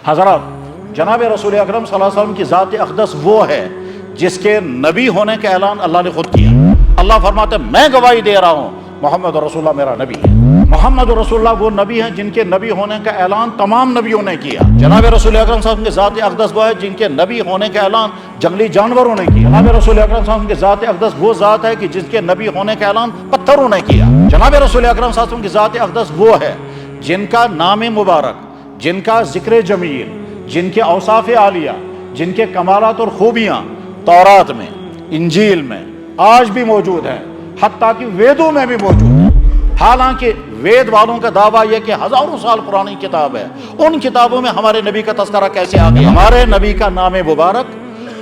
حضرات، جناب رسول اکرم صلی اللہ علیہ وسلم کی ذات اقدس وہ ہے جس کے نبی ہونے کا اعلان اللہ نے خود کیا۔ اللہ فرماتے ہیں میں گواہی دے رہا ہوں محمد رسول اللہ میرا نبی ہے۔ محمد رسول اللہ وہ نبی ہیں جن کے نبی ہونے کا اعلان تمام نبیوں نے کیا۔ جناب رسول اکرم صلی اللہ علیہ وسلم کی ذات اقدس وہ ہے جن کے نبی ہونے کا اعلان جنگلی جانوروں نے کیا۔ جناب رسول اکرم صلی اللہ علیہ وسلم کی ذات اقدس وہ ذات ہے کہ جس کے نبی ہونے کا اعلان پتھروں نے کیا۔ جناب رسول اکرم صلی اللہ علیہ وسلم کی ذات اقدس وہ ہے جن کا نام مبارک، جن کا ذکر جمیل، جن کے اوصاف عالیہ، جن کے کمالات اور خوبیاں تورات میں، انجیل میں آج بھی موجود ہیں، حتیٰ کہ ویدوں میں بھی موجود ہیں۔ حالانکہ وید والوں کا دعویٰ یہ کہ ہزاروں سال پرانی کتاب ہے، ان کتابوں میں ہمارے نبی کا تذکرہ کیسے آ گیا؟ ہمارے نبی کا نام مبارک،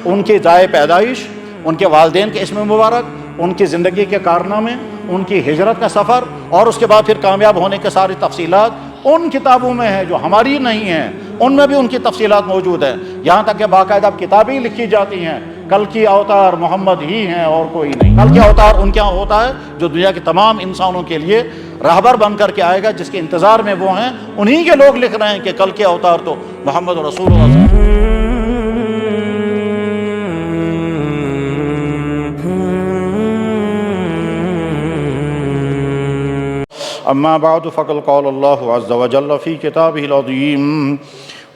ان کی جائے پیدائش، ان کے والدین کے اسم مبارک، ان کی زندگی کے کارنامے، ان کی ہجرت کا سفر اور اس کے بعد پھر کامیاب ہونے کے ساری تفصیلات ان کتابوں میں ہیں جو ہماری نہیں ہیں، ان میں بھی ان کی تفصیلات موجود ہیں۔ یہاں تک کہ باقاعدہ کتابیں لکھی جاتی ہیں، کل کی اوتار محمد ہی ہیں اور کوئی نہیں۔ کل کی اوتار ان کے یہاں ہوتا ہے جو دنیا کے تمام انسانوں کے لیے راہبر بن کر کے آئے گا، جس کے انتظار میں وہ ہیں۔ انہی کے لوگ لکھ رہے ہیں کہ کل کے اوتار تو محمد رسول اللہ صلی اللہ علیہ وسلم۔ اما بعد فقد قال الله عز وجل في كتابه العظيم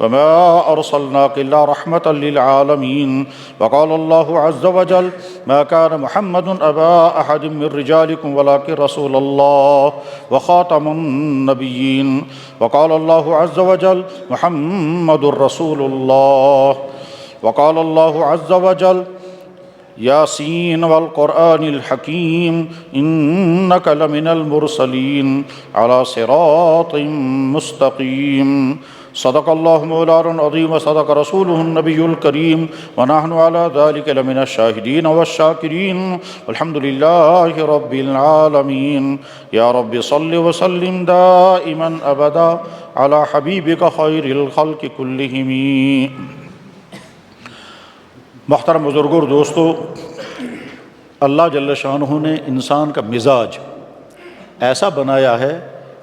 وما ارسلناك الا رحمة للعالمين وقال الله عز وجل ما كان محمد ابا احد من رجالكم ولكن رسول الله وخاتم النبيين وقال الله عز وجل محمد رسول الله وقال الله عز وجل یاسین والقرآن الحکیم انک لمن المرسلین علی صراط مستقیم صدق اللہ مولانا العظیم وصدق رسولہ النبی الکریم ونحن علی ذلک لمن الشاہدین والشاکرین والحمد للہ رب العالمین یا رب صل وسلم دائما ابدا علی حبیبک خیر الخلق کلہم۔ محترم بزرگوں اور دوستو، اللہ جل شانہ نے انسان کا مزاج ایسا بنایا ہے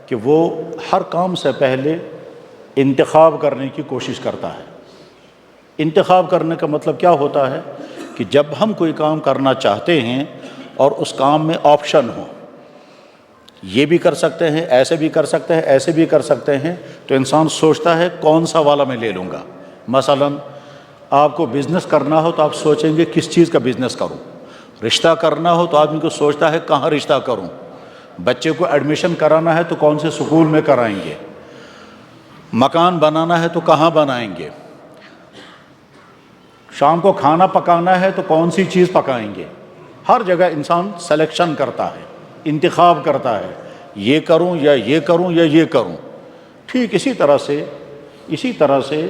کہ وہ ہر کام سے پہلے انتخاب کرنے کی کوشش کرتا ہے۔ انتخاب کرنے کا مطلب کیا ہوتا ہے کہ جب ہم کوئی کام کرنا چاہتے ہیں اور اس کام میں آپشن ہو، یہ بھی کر سکتے ہیں، ایسے بھی کر سکتے ہیں، ایسے بھی کر سکتے ہیں، تو انسان سوچتا ہے کون سا والا میں لے لوں گا۔ مثلاً آپ کو بزنس کرنا ہو تو آپ سوچیں گے کس چیز کا بزنس کروں، رشتہ کرنا ہو تو آدمی کو سوچتا ہے کہاں رشتہ کروں، بچے کو ایڈمیشن کرانا ہے تو کون سے سکول میں کرائیں گے، مکان بنانا ہے تو کہاں بنائیں گے، شام کو کھانا پکانا ہے تو کون سی چیز پکائیں گے۔ ہر جگہ انسان سلیکشن کرتا ہے، انتخاب کرتا ہے، یہ کروں یا یہ کروں یا یہ کروں۔ ٹھیک اسی طرح سے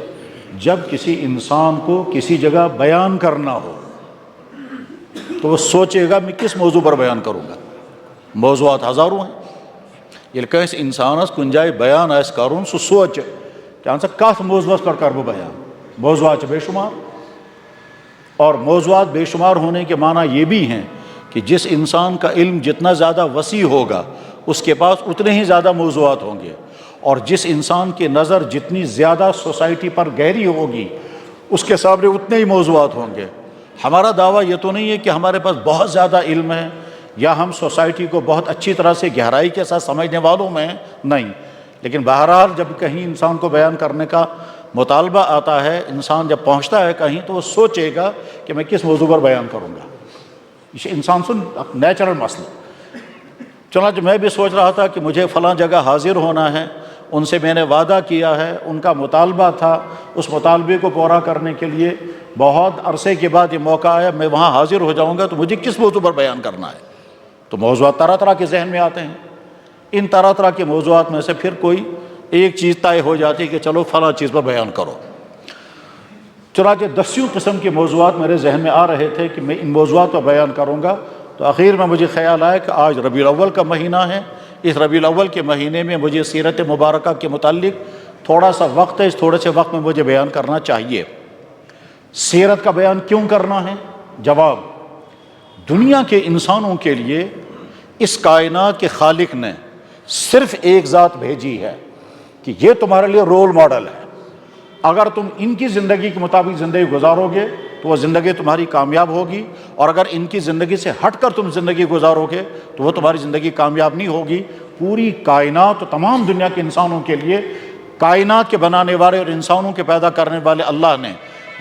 جب کسی انسان کو کسی جگہ بیان کرنا ہو تو وہ سوچے گا میں کس موضوع پر بیان کروں گا۔ موضوعات ہزاروں ہیں، یہ کیس انسانس کن جائے بیان آس کرن سو سوچ کہ کت موضوعس پر کربو بیان۔ موضوعات بے شمار، اور موضوعات بے شمار ہونے کے معنی یہ بھی ہیں کہ جس انسان کا علم جتنا زیادہ وسیع ہوگا اس کے پاس اتنے ہی زیادہ موضوعات ہوں گے، اور جس انسان کی نظر جتنی زیادہ سوسائٹی پر گہری ہوگی اس کے سامنے اتنے ہی موضوعات ہوں گے۔ ہمارا دعویٰ یہ تو نہیں ہے کہ ہمارے پاس بہت زیادہ علم ہے یا ہم سوسائٹی کو بہت اچھی طرح سے گہرائی کے ساتھ سمجھنے والوں میں نہیں، لیکن بہرحال جب کہیں انسان کو بیان کرنے کا مطالبہ آتا ہے، انسان جب پہنچتا ہے کہیں تو وہ سوچے گا کہ میں کس موضوع پر بیان کروں گا۔ یہ انسان سن نیچرل مسئلہ۔ چنانچہ میں بھی سوچ رہا تھا کہ مجھے فلاں جگہ حاضر ہونا ہے، ان سے میں نے وعدہ کیا ہے، ان کا مطالبہ تھا، اس مطالبے کو پورا کرنے کے لیے بہت عرصے کے بعد یہ موقع آیا، میں وہاں حاضر ہو جاؤں گا تو مجھے کس موضوع پر بیان کرنا ہے۔ تو موضوعات طرح طرح کے ذہن میں آتے ہیں، ان طرح طرح کے موضوعات میں سے پھر کوئی ایک چیز طے ہو جاتی ہے کہ چلو فلاں چیز پر بیان کرو۔ چنانچہ 10 قسم کے موضوعات میرے ذہن میں آ رہے تھے کہ میں ان موضوعات پر بیان کروں گا، تو آخر میں مجھے خیال آیا کہ آج ربیع الاول کا مہینہ ہے، اس ربیع الاول کے مہینے میں مجھے سیرت مبارکہ کے متعلق تھوڑا سا وقت ہے، اس تھوڑے سے وقت میں مجھے بیان کرنا چاہیے۔ سیرت کا بیان کیوں کرنا ہے؟ جواب، دنیا کے انسانوں کے لیے اس کائنات کے خالق نے صرف ایک ذات بھیجی ہے کہ یہ تمہارے لیے رول ماڈل ہے، اگر تم ان کی زندگی کے مطابق زندگی گزارو گے تو وہ زندگی تمہاری کامیاب ہوگی، اور اگر ان کی زندگی سے ہٹ کر تم زندگی گزارو گے تو وہ تمہاری زندگی کامیاب نہیں ہوگی۔ پوری کائنات و تمام دنیا کے انسانوں کے لیے، کائنات کے بنانے والے اور انسانوں کے پیدا کرنے والے اللہ نے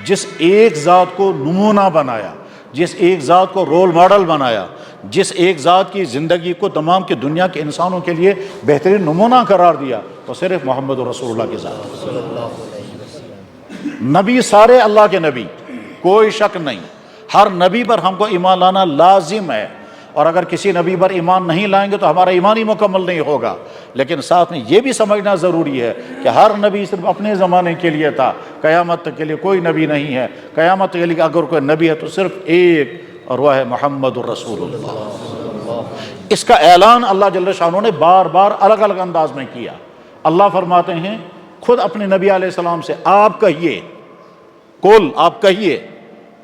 جس ایک ذات کو نمونہ بنایا، جس ایک ذات کو رول ماڈل بنایا، جس ایک ذات کی زندگی کو تمام کی دنیا کے انسانوں کے لیے بہترین نمونہ قرار دیا، وہ صرف محمد رسول اللہ کی ذات ہے۔ نبی سارے اللہ کے نبی، کوئی شک نہیں، ہر نبی پر ہم کو ایمان لانا لازم ہے، اور اگر کسی نبی پر ایمان نہیں لائیں گے تو ہمارا ایمان ہی مکمل نہیں ہوگا۔ لیکن ساتھ میں یہ بھی سمجھنا ضروری ہے کہ ہر نبی صرف اپنے زمانے کے لیے تھا، قیامت تک کے لیے کوئی نبی نہیں ہے۔ قیامت کے لیے اگر کوئی نبی ہے تو صرف ایک، اور وہ ہے محمد الرسول اللہ۔ اس کا اعلان اللہ جل شانہ نے بار بار الگ الگ انداز میں کیا۔ اللہ فرماتے ہیں خود اپنے نبی علیہ السلام سے، آپ کہیے، قل، آپ کہیے،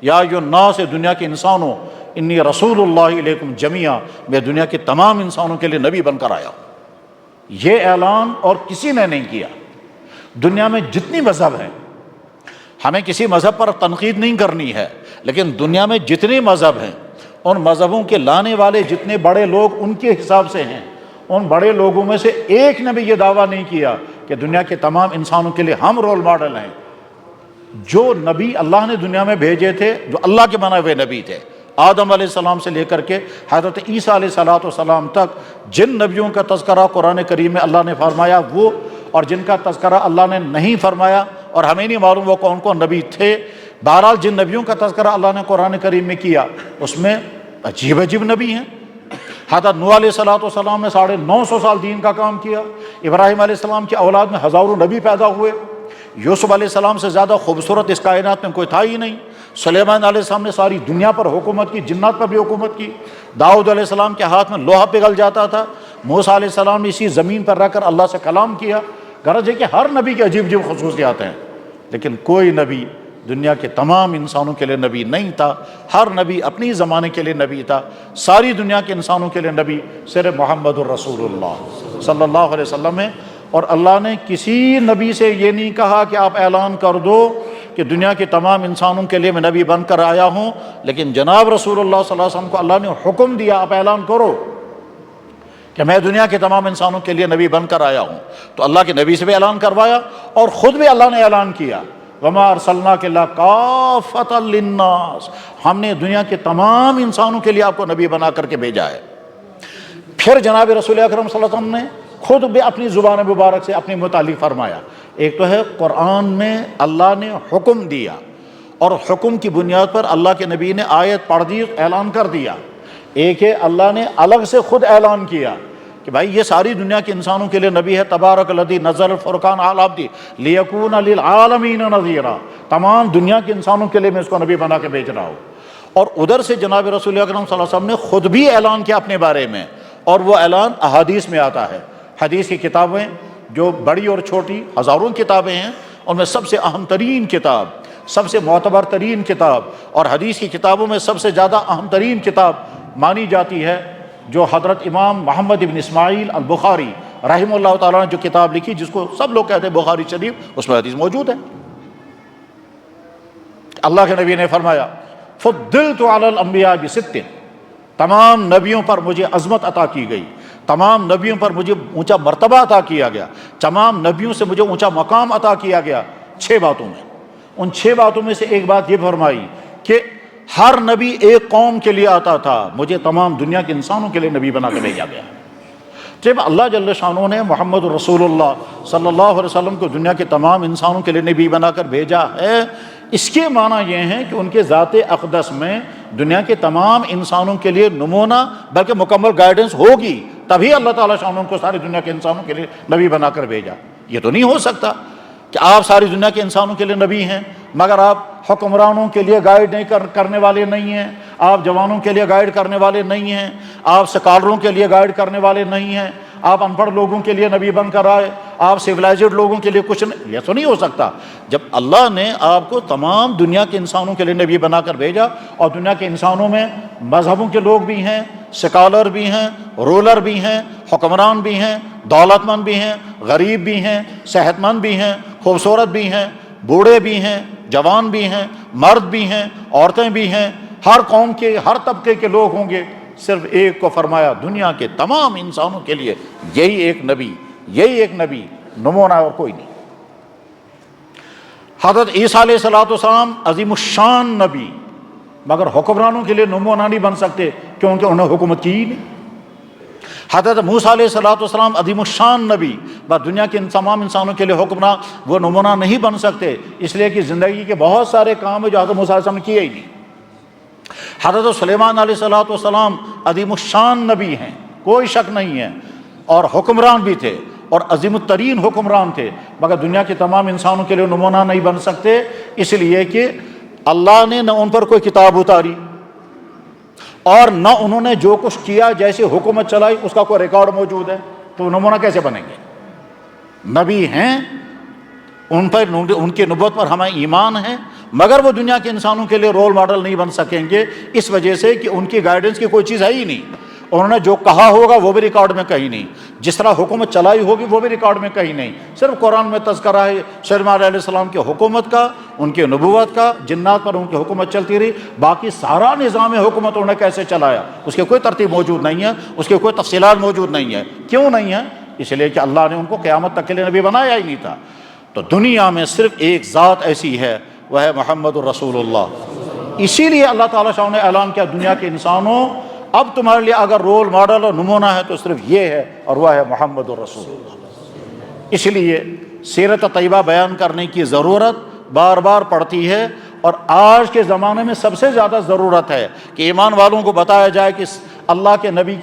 یا ایھا الناس، دنیا کے انسانوں، انی رسول اللہ علیکم جمیعا، میں دنیا کے تمام انسانوں کے لیے نبی بن کر آیا ہوں۔ یہ اعلان اور کسی نے نہیں کیا۔ دنیا میں جتنی مذہب ہیں، ہمیں کسی مذہب پر تنقید نہیں کرنی ہے، لیکن دنیا میں جتنے مذہب ہیں، ان مذہبوں کے لانے والے جتنے بڑے لوگ ان کے حساب سے ہیں، ان بڑے لوگوں میں سے ایک نے بھی یہ دعویٰ نہیں کیا کہ دنیا کے تمام انسانوں کے لیے ہم رول ماڈل ہیں۔ جو نبی اللہ نے دنیا میں بھیجے تھے، جو اللہ کے بنائے ہوئے نبی تھے، آدم علیہ السلام سے لے کر کے حضرت عیسیٰ علیہ السلام تک، جن نبیوں کا تذکرہ قرآن کریم میں اللہ نے فرمایا وہ، اور جن کا تذکرہ اللہ نے نہیں فرمایا اور ہمیں نہیں معلوم وہ کون کون نبی تھے، بہرحال جن نبیوں کا تذکرہ اللہ نے قرآن کریم میں کیا اس میں عجیب عجیب نبی ہیں۔ حضرت نوح علیہ السلام نے 950 سال دین کا کام کیا، ابراہیم علیہ السلام کی اولاد میں ہزاروں نبی پیدا ہوئے، یوسف علیہ السلام سے زیادہ خوبصورت اس کائنات میں کوئی تھا ہی نہیں، سلیمان علیہ السلام نے ساری دنیا پر حکومت کی، جنات پر بھی حکومت کی، داؤد علیہ السلام کے ہاتھ میں لوہا پگھل جاتا تھا، موسیٰ علیہ السلام نے اسی زمین پر رہ کر اللہ سے کلام کیا۔ غرض ہے کہ ہر نبی کے عجیب عجیب خصوصیات ہیں، لیکن کوئی نبی دنیا کے تمام انسانوں کے لیے نبی نہیں تھا۔ ہر نبی اپنی زمانے کے لیے نبی تھا، ساری دنیا کے انسانوں کے لیے نبی صرف محمد الرسول اللہ صلی اللہ علیہ وسلم ہے۔ اور اللہ نے کسی نبی سے یہ نہیں کہا کہ آپ اعلان کر دو کہ دنیا کے تمام انسانوں کے لیے میں نبی بن کر آیا ہوں، لیکن جناب رسول اللہ صلی اللہ علیہ وسلم کو اللہ نے حکم دیا آپ اعلان کرو کہ میں دنیا کے تمام انسانوں کے لیے نبی بن کر آیا ہوں۔ تو اللہ کے نبی سے بھی اعلان کروایا، اور خود بھی اللہ نے اعلان کیا، وَمَا أَرْسَلْنَاكَ إِلَّا كَافَّةً لِلنَّاسِ، ہم نے دنیا کے تمام انسانوں کے لیے آپ کو نبی بنا کر کے بھیجا ہے۔ پھر جناب رسول اکرم صلی اللہ علیہ وسلم نے خود بھی اپنی زبان مبارک سے اپنے متعلق فرمایا۔ ایک تو ہے قرآن میں اللہ نے حکم دیا، اور حکم کی بنیاد پر اللہ کے نبی نے آیت پڑھ دی، اعلان کر دیا۔ ایک ہے اللہ نے الگ سے خود اعلان کیا کہ بھائی یہ ساری دنیا کے انسانوں کے لیے نبی ہے، تبارک الذی نزل الفرقان علی عبدہ لیکون للعالمین نذیرا، تمام دنیا کے انسانوں کے لیے میں اس کو نبی بنا کے بھیج رہا ہوں۔ اور ادھر سے جناب رسول اکرم صلی اللہ علیہ وسلم نے خود بھی اعلان کیا اپنے بارے میں، اور وہ اعلان احادیث میں آتا ہے۔ حدیث کی کتابیں جو بڑی اور چھوٹی ہزاروں کتابیں ہیں، ان میں سب سے اہم ترین کتاب، سب سے معتبر ترین کتاب، اور حدیث کی کتابوں میں سب سے زیادہ اہم ترین کتاب مانی جاتی ہے جو حضرت امام محمد ابن اسماعیل البخاری رحمہ اللہ تعالیٰ نے جو کتاب لکھی، جس کو سب لوگ کہتے ہیں بخاری شریف، اس میں حدیث موجود ہے۔ اللہ کے نبی نے فرمایا فضلت علی الانبیاء بست، تمام نبیوں پر مجھے عظمت عطا کی گئی، تمام نبیوں پر مجھے اونچا مرتبہ عطا کیا گیا، تمام نبیوں سے مجھے اونچا مقام عطا کیا گیا 6 باتوں میں۔ ان 6 باتوں میں سے ایک بات یہ فرمائی کہ ہر نبی ایک قوم کے لیے آتا تھا، مجھے تمام دنیا کے انسانوں کے لیے نبی بنا کے بھیجا گیا۔ جب اللہ جل شانہ نے محمد رسول اللہ صلی اللہ علیہ وسلم کو دنیا کے تمام انسانوں کے لیے نبی بنا کر بھیجا ہے، اس کے معنی یہ ہے کہ ان کے ذات اقدس میں دنیا کے تمام انسانوں کے لیے نمونہ بلکہ مکمل گائیڈنس ہوگی، تبھی اللہ تعالیٰ شانہ کو ساری دنیا کے انسانوں کے لیے نبی بنا کر بھیجا۔ یہ تو نہیں ہو سکتا کہ آپ ساری دنیا کے انسانوں کے لیے نبی ہیں مگر آپ حکمرانوں کے لیے گائیڈ نہیں کرنے والے نہیں ہیں، آپ جوانوں کے لیے گائیڈ کرنے والے نہیں ہیں، آپ سکالروں کے لیے گائیڈ کرنے والے نہیں ہیں، آپ ان پڑھ لوگوں کے لیے نبی بن کر آئے، آپ سویلائزڈ لوگوں کے لیے کچھ نہیں، یہ تو نہیں ہو سکتا۔ جب اللہ نے آپ کو تمام دنیا کے انسانوں کے لیے نبی بنا کر بھیجا، اور دنیا کے انسانوں میں مذہبوں کے لوگ بھی ہیں، سکالر بھی ہیں، رولر بھی ہیں، حکمران بھی ہیں، دولت مند بھی ہیں، غریب بھی ہیں، صحت مند بھی ہیں، خوبصورت بھی ہیں، بوڑھے بھی ہیں، جوان بھی ہیں، مرد بھی ہیں، عورتیں بھی ہیں، ہر قوم کے ہر طبقے کے لوگ ہوں گے، صرف ایک کو فرمایا دنیا کے تمام انسانوں کے لیے یہی ایک نبی نمونہ اور کوئی نہیں۔ حضرت عیسیٰ علیہ السلام عظیم الشان نبی، مگر حکمرانوں کے لیے نمونہ نہیں بن سکتے کیونکہ انہیں حکومت کی ہی نہیں۔ حضرت موسیٰ علیہ السلام عظیم الشان نبی، بس دنیا کے تمام انسانوں کے لیے حکمراں وہ نمونہ نہیں بن سکتے، اس لیے کہ زندگی کے بہت سارے کام ہیں جو حضرت موسیٰ علیہ السلام نے کیے ہی نہیں۔ حضرت سلیمان علیہ السلام عظیم الشان نبی ہیں، کوئی شک نہیں ہے، اور حکمران بھی تھے اور عظیم الترین حکمران تھے، مگر دنیا کے تمام انسانوں کے لیے نمونہ نہیں بن سکتے، اس لیے کہ اللہ نے نہ ان پر کوئی کتاب اتاری اور نہ انہوں نے جو کچھ کیا جیسے حکومت چلائی اس کا کوئی ریکارڈ موجود ہے، تو نمونہ کیسے بنیں گے؟ نبی ہیں، ان پر ان کی نبوت پر ہمیں ایمان ہے، مگر وہ دنیا کے انسانوں کے لیے رول ماڈل نہیں بن سکیں گے، اس وجہ سے کہ ان کی گائیڈنس کی کوئی چیز ہے ہی نہیں۔ انہوں نے جو کہا ہوگا وہ بھی ریکارڈ میں کہیں نہیں، جس طرح حکومت چلائی ہوگی وہ بھی ریکارڈ میں کہیں نہیں۔ صرف قرآن میں تذکرہ ہے سلیمان علیہ السلام کی حکومت کا، ان کی نبوت کا، جنات پر ان کی حکومت چلتی رہی، باقی سارا نظام حکومت انہوں نے کیسے چلایا اس کی کوئی ترتیب موجود نہیں ہے، اس کی کوئی تفصیلات موجود نہیں ہے۔ کیوں نہیں ہے؟ اس لیے کہ اللہ نے ان کو قیامت تک کے لیے نبی بنایا ہی نہیں تھا۔ تو دنیا میں صرف ایک ذات ایسی ہے، وہ ہے محمد الرسول اللہ۔ اسی لیے اللہ تعالیٰ شاہ نے اعلان کیا دنیا کے انسانوں، اب تمہارے لیے اگر رول ماڈل اور نمونہ ہے تو صرف یہ ہے، اور وہ ہے محمد الرسول اللہ۔ اس لیے سیرت طیبہ بیان کرنے کی ضرورت بار بار پڑتی ہے، اور آج کے زمانے میں سب سے زیادہ ضرورت ہے کہ ایمان والوں کو بتایا جائے کہ اللہ کے نبی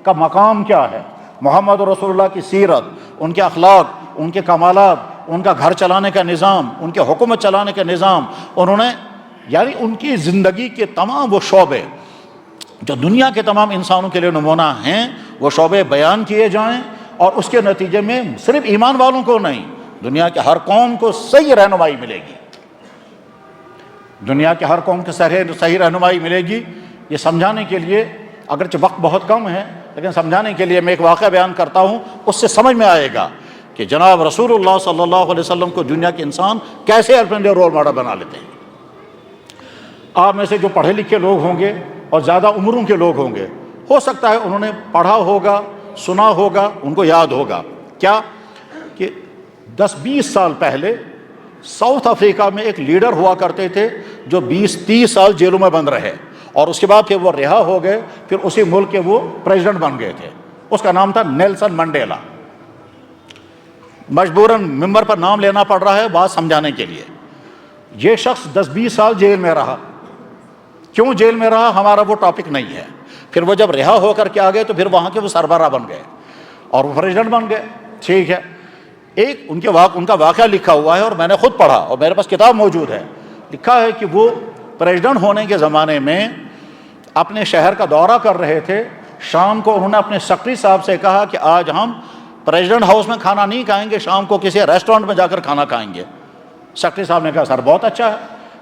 کا مقام کیا ہے، محمد رسول اللہ کی سیرت، ان کے اخلاق، ان کے کمالات، ان کا گھر چلانے کا نظام، ان کے حکومت چلانے کا نظام، انہوں نے یعنی ان کی زندگی کے تمام وہ شعبے جو دنیا کے تمام انسانوں کے لیے نمونہ ہیں، وہ شعبے بیان کیے جائیں، اور اس کے نتیجے میں صرف ایمان والوں کو نہیں، دنیا کے ہر قوم کو صحیح رہنمائی ملے گی، دنیا کے ہر قوم کو صحیح رہنمائی ملے گی۔ یہ سمجھانے کے لیے اگرچہ وقت بہت کم ہے، لیکن سمجھانے کے لیے میں ایک واقعہ بیان کرتا ہوں، اس سے سمجھ میں آئے گا کہ جناب رسول اللہ صلی اللہ علیہ وسلم کو دنیا کے انسان کیسے اپنے لیے رول ماڈل بنا لیتے ہیں۔ آپ میں سے جو پڑھے لکھے لوگ ہوں گے اور زیادہ عمروں کے لوگ ہوں گے، ہو سکتا ہے انہوں نے پڑھا ہوگا، سنا ہوگا، ان کو یاد ہوگا کیا کہ 10-20 سال پہلے ساؤتھ افریقہ میں ایک لیڈر ہوا کرتے تھے جو 20-30 سال جیلوں میں بند رہے، اور اس کے بعد پھر وہ رہا ہو گئے، پھر اسی ملک کے وہ پریزیڈنٹ بن گئے تھے۔ اس کا نام تھا نیلسن منڈیلا۔ مجبوراً ممبر پر نام لینا پڑ رہا ہے بات سمجھانے کے لیے۔ یہ شخص 10-20 سال جیل میں رہا۔ کیوں جیل میں رہا ہمارا وہ ٹاپک نہیں ہے۔ پھر وہ جب رہا ہو کر کے آ گئے تو پھر وہاں کے وہ سربراہ بن گئے اور وہ پریزیڈنٹ بن گئے، ٹھیک ہے۔ ایک ان کا واقعہ لکھا ہوا ہے اور میں نے خود پڑھا اور میرے پاس کتاب موجود ہے۔ لکھا ہے کہ وہ پریزیڈنٹ ہونے کے زمانے میں اپنے شہر کا دورہ کر رہے تھے، شام کو انہوں نے اپنے سیکرٹری صاحب سے کہا کہ آج ہم پریزیڈنٹ ہاؤس میں کھانا نہیں کھائیں گے، شام کو کسی ریسٹورنٹ میں جا کر کھانا کھائیں گے۔ سیکرٹری صاحب نے کہا سر بہت اچھا ہے۔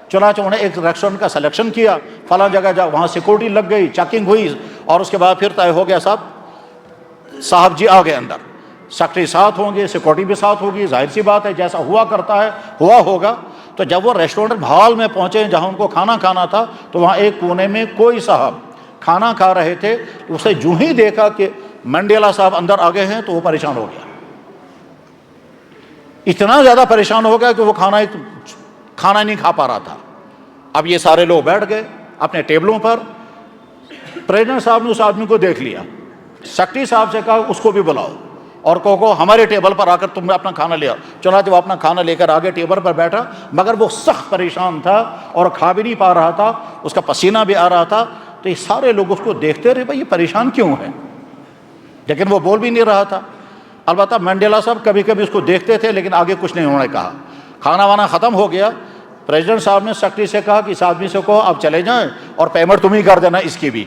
چنانچہ انہوں نے ایک ریسٹورنٹ کا سلیکشن کیا، فلاں جگہ جا، وہاں سیکورٹی لگ گئی، چیکنگ ہوئی، اور اس کے بعد پھر طے ہو گیا صاحب جی آ گئے اندر، سیکرٹری ساتھ ہوں گے، سیکورٹی بھی ساتھ ہوگی، ظاہر سی بات ہے جیسا ہوا کرتا ہے ہوا ہوگا۔ تو جب وہ ریسٹورنٹ ہال میں پہنچے جہاں ان کو کھانا کھانا تھا، تو وہاں ایک کونے میں کوئی صاحب کھانا کھا رہے تھے، اسے جو ہی دیکھا کہ منڈیلا صاحب اندر آ گئے ہیں تو وہ پریشان ہو گیا، اتنا زیادہ پریشان ہو گیا کہ وہ کھانا نہیں کھا پا رہا تھا۔ اب یہ سارے لوگ بیٹھ گئے اپنے ٹیبلوں پر، پریزیڈنٹ صاحب نے اس آدمی کو دیکھ لیا، سیکرٹری صاحب سے کہا اس کو بھی بلاؤ اور کہو ہمارے ٹیبل پر آ کر تم نے اپنا کھانا لیا۔ چنانچہ وہ اپنا کھانا لے کر آگے ٹیبل پر بیٹھا، مگر وہ سخت پریشان تھا اور کھا بھی نہیں پا رہا تھا، اس کا پسینہ بھی آ رہا تھا۔ تو یہ سارے لوگ اس کو دیکھتے رہے، بھائی یہ پریشان کیوں ہے، لیکن وہ بول بھی نہیں رہا تھا۔ البتہ منڈیلا صاحب کبھی کبھی اس کو دیکھتے تھے لیکن آگے کچھ نہیں انہوں نے کہا۔ کھانا وانا ختم ہو گیا، پریزیڈنٹ صاحب نے سیکرٹری سے کہا کہ اس آدمی سے کہو آپ چلے جائیں اور پیمنٹ تم ہی کر دینا اس کی بھی۔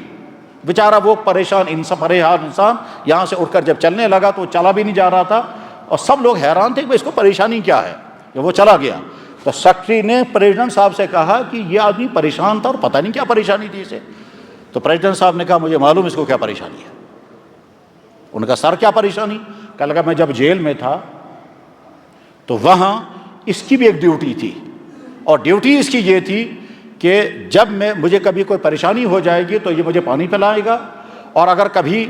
بیچارہ وہ پریشان انسان یہاں سے اٹھ کر جب چلنے لگا تو چلا بھی نہیں جا رہا تھا، اور سب لوگ حیران تھے کہ اس کو پریشانی کیا ہے کہ وہ چلا گیا۔ تو سیکرٹری نے پریزیڈنٹ صاحب سے کہا کہ یہ آدمی پریشان تھا اور پتہ نہیں کیا پریشانی تھی اسے۔ تو پریزیڈنٹ صاحب نے کہا مجھے معلوم اس کو کیا پریشانی ہے۔ ان کا سر کیا پریشانی؟ کہا لگا میں جب جیل میں تھا تو وہاں اس کی بھی ایک ڈیوٹی تھی، اور ڈیوٹی اس کی یہ تھی کہ جب مجھے کبھی کوئی پریشانی ہو جائے گی تو یہ مجھے پانی پلائے گا، اور اگر کبھی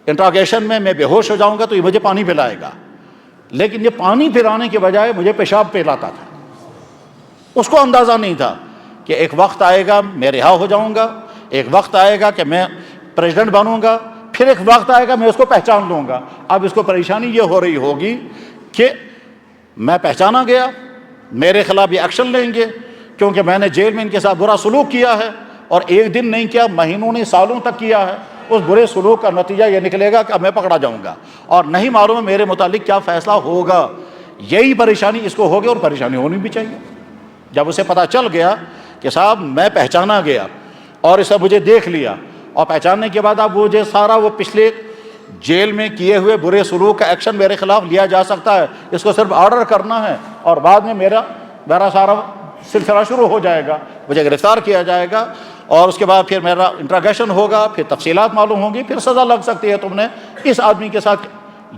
انٹراگیشن میں بے ہوش ہو جاؤں گا تو یہ مجھے پانی پلائے گا، لیکن یہ پانی پلانے کے بجائے مجھے پیشاب پلاتا تھا۔ اس کو اندازہ نہیں تھا کہ ایک وقت آئے گا میں رہا ہو جاؤں گا، ایک وقت آئے گا کہ میں پریزیڈنٹ بنوں گا، پھر ایک وقت آئے گا میں اس کو پہچان لوں گا۔ اب اس کو پریشانی یہ ہو رہی ہوگی کہ میں پہچانا گیا، میرے خلاف یہ ایکشن لیں گے کیونکہ میں نے جیل میں ان کے ساتھ برا سلوک کیا ہے، اور ایک دن نہیں کیا، مہینوں نے، سالوں تک کیا ہے۔ اس برے سلوک کا نتیجہ یہ نکلے گا کہ اب میں پکڑا جاؤں گا، اور نہیں معلوم ہے میرے متعلق کیا فیصلہ ہوگا۔ یہی پریشانی اس کو ہوگی، اور پریشانی ہونی بھی چاہیے۔ جب اسے پتہ چل گیا کہ صاحب میں پہچانا گیا اور اسے مجھے دیکھ لیا، اور پہچاننے کے بعد اب مجھے سارا وہ پچھلے جیل میں کیے ہوئے برے سلوک کا ایکشن میرے خلاف لیا جا سکتا ہے، اس کو صرف آرڈر کرنا ہے، اور بعد میں میرا سارا سلسلہ شروع ہو جائے گا، مجھے گرفتار کیا جائے گا، اور اس کے بعد پھر میرا انٹراگیشن ہوگا، پھر تفصیلات معلوم ہوں گی، پھر سزا لگ سکتی ہے۔ تم نے اس آدمی کے ساتھ،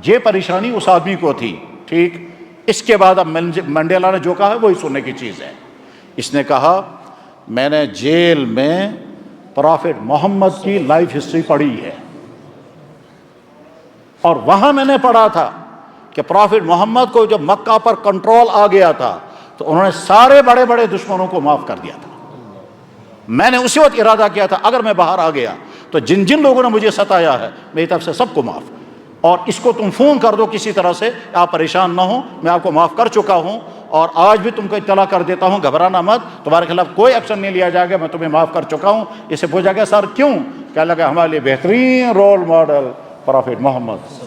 یہ پریشانی اس آدمی کو تھی، ٹھیک۔ اس کے بعد اب منڈیلا نے جو کہا ہے وہی سننے کی چیز ہے۔ اس نے کہا میں نے جیل میں پرافٹ محمد کی لائف ہسٹری پڑھی ہے، اور وہاں میں نے پڑھا تھا کہ پرافٹ محمد کو جب مکہ پر کنٹرول آ گیا تھا تو انہوں نے سارے بڑے بڑے دشمنوں کو معاف کر دیا تھا۔ میں نے اسی وقت ارادہ کیا تھا اگر میں باہر آ گیا تو جن جن لوگوں نے مجھے ستایا ہے میری طرف سے سب کو معاف، اور اس کو تم فون کر دو کسی طرح سے، آپ پریشان نہ ہوں، میں آپ کو معاف کر چکا ہوں، اور آج بھی تم کو اطلاع کر دیتا ہوں، گھبرانا مت، تمہارے خلاف کوئی ایکشن نہیں لیا جائے گا، میں تمہیں معاف کر چکا ہوں۔ اسے پوچھا گیا سر کیوں؟ کہنے لگا ہمارے لیے بہترین رول ماڈل پرافٹ محمد۔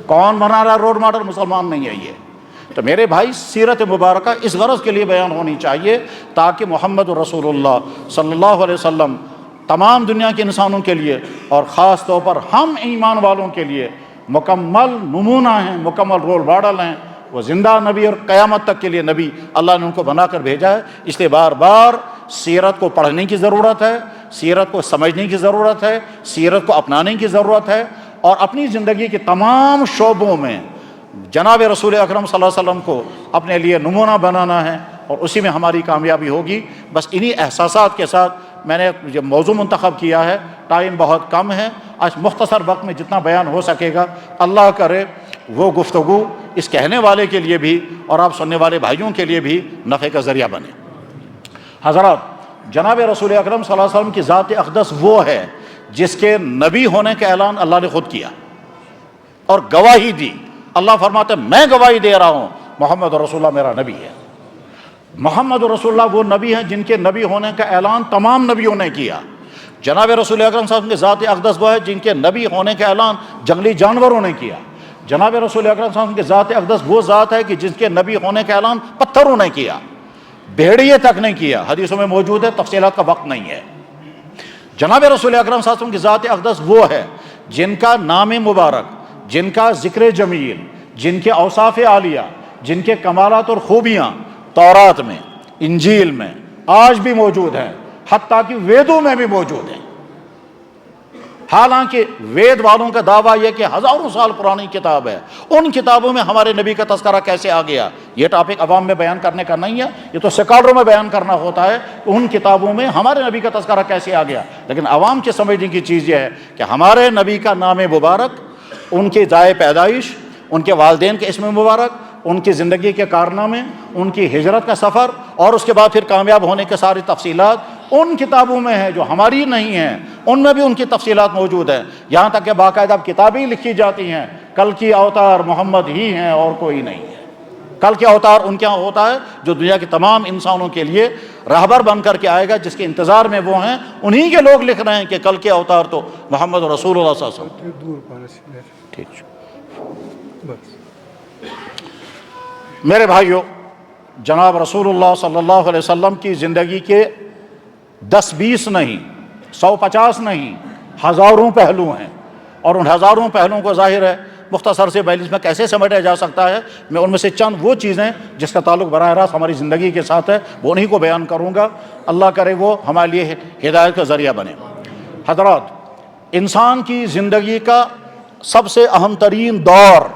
کون بنا رہا رول ماڈل؟ مسلمان نہیں ہے یہ۔ تو میرے بھائی، سیرت مبارکہ اس غرض کے لیے بیان ہونی چاہیے تاکہ محمد رسول اللہ صلی اللہ علیہ وسلم تمام دنیا کے انسانوں کے لیے، اور خاص طور پر ہم ایمان والوں کے لیے مکمل نمونہ ہیں، مکمل رول ماڈل ہیں۔ وہ زندہ نبی اور قیامت تک کے لیے نبی اللہ نے ان کو بنا کر بھیجا ہے۔ اس لیے بار بار سیرت کو پڑھنے کی ضرورت ہے، سیرت کو سمجھنے کی ضرورت ہے، سیرت کو اپنانے کی ضرورت ہے، اور اپنی زندگی کے تمام شعبوں میں جناب رسول اکرم صلی اللہ علیہ وسلم کو اپنے لیے نمونہ بنانا ہے، اور اسی میں ہماری کامیابی ہوگی۔ بس انہی احساسات کے ساتھ میں نے یہ موضوع منتخب کیا ہے۔ ٹائم بہت کم ہے، آج مختصر وقت میں جتنا بیان ہو سکے گا، اللہ کرے وہ گفتگو اس کہنے والے کے لیے بھی اور آپ سننے والے بھائیوں کے لیے بھی نفع کا ذریعہ بنے۔ حضرات، جناب رسول اکرم صلی اللہ علیہ وسلم کی ذات اقدس وہ ہے جس کے نبی ہونے کا اعلان اللہ نے خود کیا اور گواہی دی۔ اللہ فرماتے ہیں میں گواہی دے رہا ہوں محمد رسول اللہ میرا نبی ہے۔ محمد رسول اللہ وہ نبی ہیں جن کے نبی ہونے کا اعلان تمام نبیوں نے کیا۔ جناب رسول اکرم صلی اللہ علیہ وسلم کی ذات اقدس وہ ہے جن کے نبی ہونے کا اعلان جنگلی جانوروں نے کیا۔ جناب رسول اکرم صلی اللہ علیہ وسلم کی ذات اقدس وہ ذات ہے کہ جس کے نبی ہونے کا اعلان پتھروں نے کیا، بھیڑیے تک نہیں کیا۔ حدیثوں میں موجود ہے، تفصیلات کا وقت نہیں ہے۔ جناب رسول اکرم صلی اللہ علیہ وسلم کی ذات اقدس وہ ہے جن کا نام مبارک، جن کا ذکر جمیل، جن کے اوصاف عالیہ، جن کے کمالات اور خوبیاں تورات میں، انجیل میں آج بھی موجود ہیں، حتیٰ کہ ویدوں میں بھی موجود ہیں۔ حالانکہ وید والوں کا دعویٰ یہ کہ ہزاروں سال پرانی کتاب ہے، ان کتابوں میں ہمارے نبی کا تذکرہ کیسے آ گیا؟ یہ ٹاپک عوام میں بیان کرنے کا نہیں ہے، یہ تو سکالروں میں بیان کرنا ہوتا ہے کہ ان کتابوں میں ہمارے نبی کا تذکرہ کیسے آ گیا۔ لیکن عوام کے سمجھنے کی چیز یہ ہے کہ ہمارے نبی کا نام مبارک، ان کی جائے پیدائش، ان کے والدین کے اسم مبارک، ان کی زندگی کے کارنامے، ان کی ہجرت کا سفر، اور اس کے بعد پھر کامیاب ہونے کے ساری تفصیلات ان کتابوں میں ہیں جو ہماری نہیں ہیں، ان میں بھی ان کی تفصیلات موجود ہیں۔ یہاں تک کہ باقاعدہ کتابیں لکھی جاتی ہیں، کل کی اوتار محمد ہی ہیں اور کوئی نہیں ہے۔ کل کے اوتار ان کے یہاں ہوتا ہے جو دنیا کے تمام انسانوں کے لیے راہبر بن کر کے آئے گا، جس کے انتظار میں وہ ہیں۔ انہی کے لوگ لکھ رہے ہیں کہ کل کے اوتار تو محمد رسول اللہ صلی اللہ علیہ وسلم۔ ٹھیک، میرے بھائیوں، جناب رسول اللہ صلی اللہ علیہ وسلم کی زندگی کے 10-20 نہیں، 150 نہیں، ہزاروں پہلو ہیں، اور ان ہزاروں پہلوؤں کو ظاہر ہے مختصر سے بیلنس میں کیسے سمیٹا جا سکتا ہے۔ میں ان میں سے چند وہ چیزیں جس کا تعلق براہ راست ہماری زندگی کے ساتھ ہے وہ انہی کو بیان کروں گا، اللہ کرے وہ ہمارے لیے ہدایت کا ذریعہ بنے۔ حضرات، انسان کی زندگی کا سب سے اہم ترین دور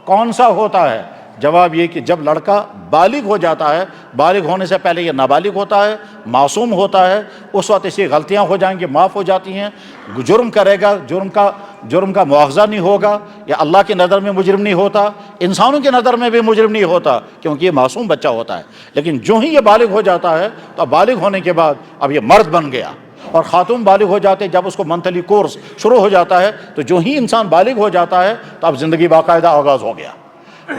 کون سا ہوتا ہے؟ جواب یہ کہ جب لڑکا بالغ ہو جاتا ہے، بالغ ہونے سے پہلے یہ نابالغ ہوتا ہے، معصوم ہوتا ہے، اس وقت ایسی غلطیاں ہو جائیں گی، معاف ہو جاتی ہیں، جرم کرے گا، جرم کا مواخذہ نہیں ہوگا، یا اللہ کی نظر میں مجرم نہیں ہوتا، انسانوں کی نظر میں بھی مجرم نہیں ہوتا، کیونکہ یہ معصوم بچہ ہوتا ہے۔ لیکن جو ہی یہ بالغ ہو جاتا ہے تو اب بالغ ہونے کے بعد اب یہ مرد بن گیا، اور خاتون بالغ ہو جاتے جب اس کو منتھلی کورس شروع ہو جاتا ہے، تو جو ہی انسان بالغ ہو جاتا ہے تو اب زندگی باقاعدہ آغاز ہو گیا۔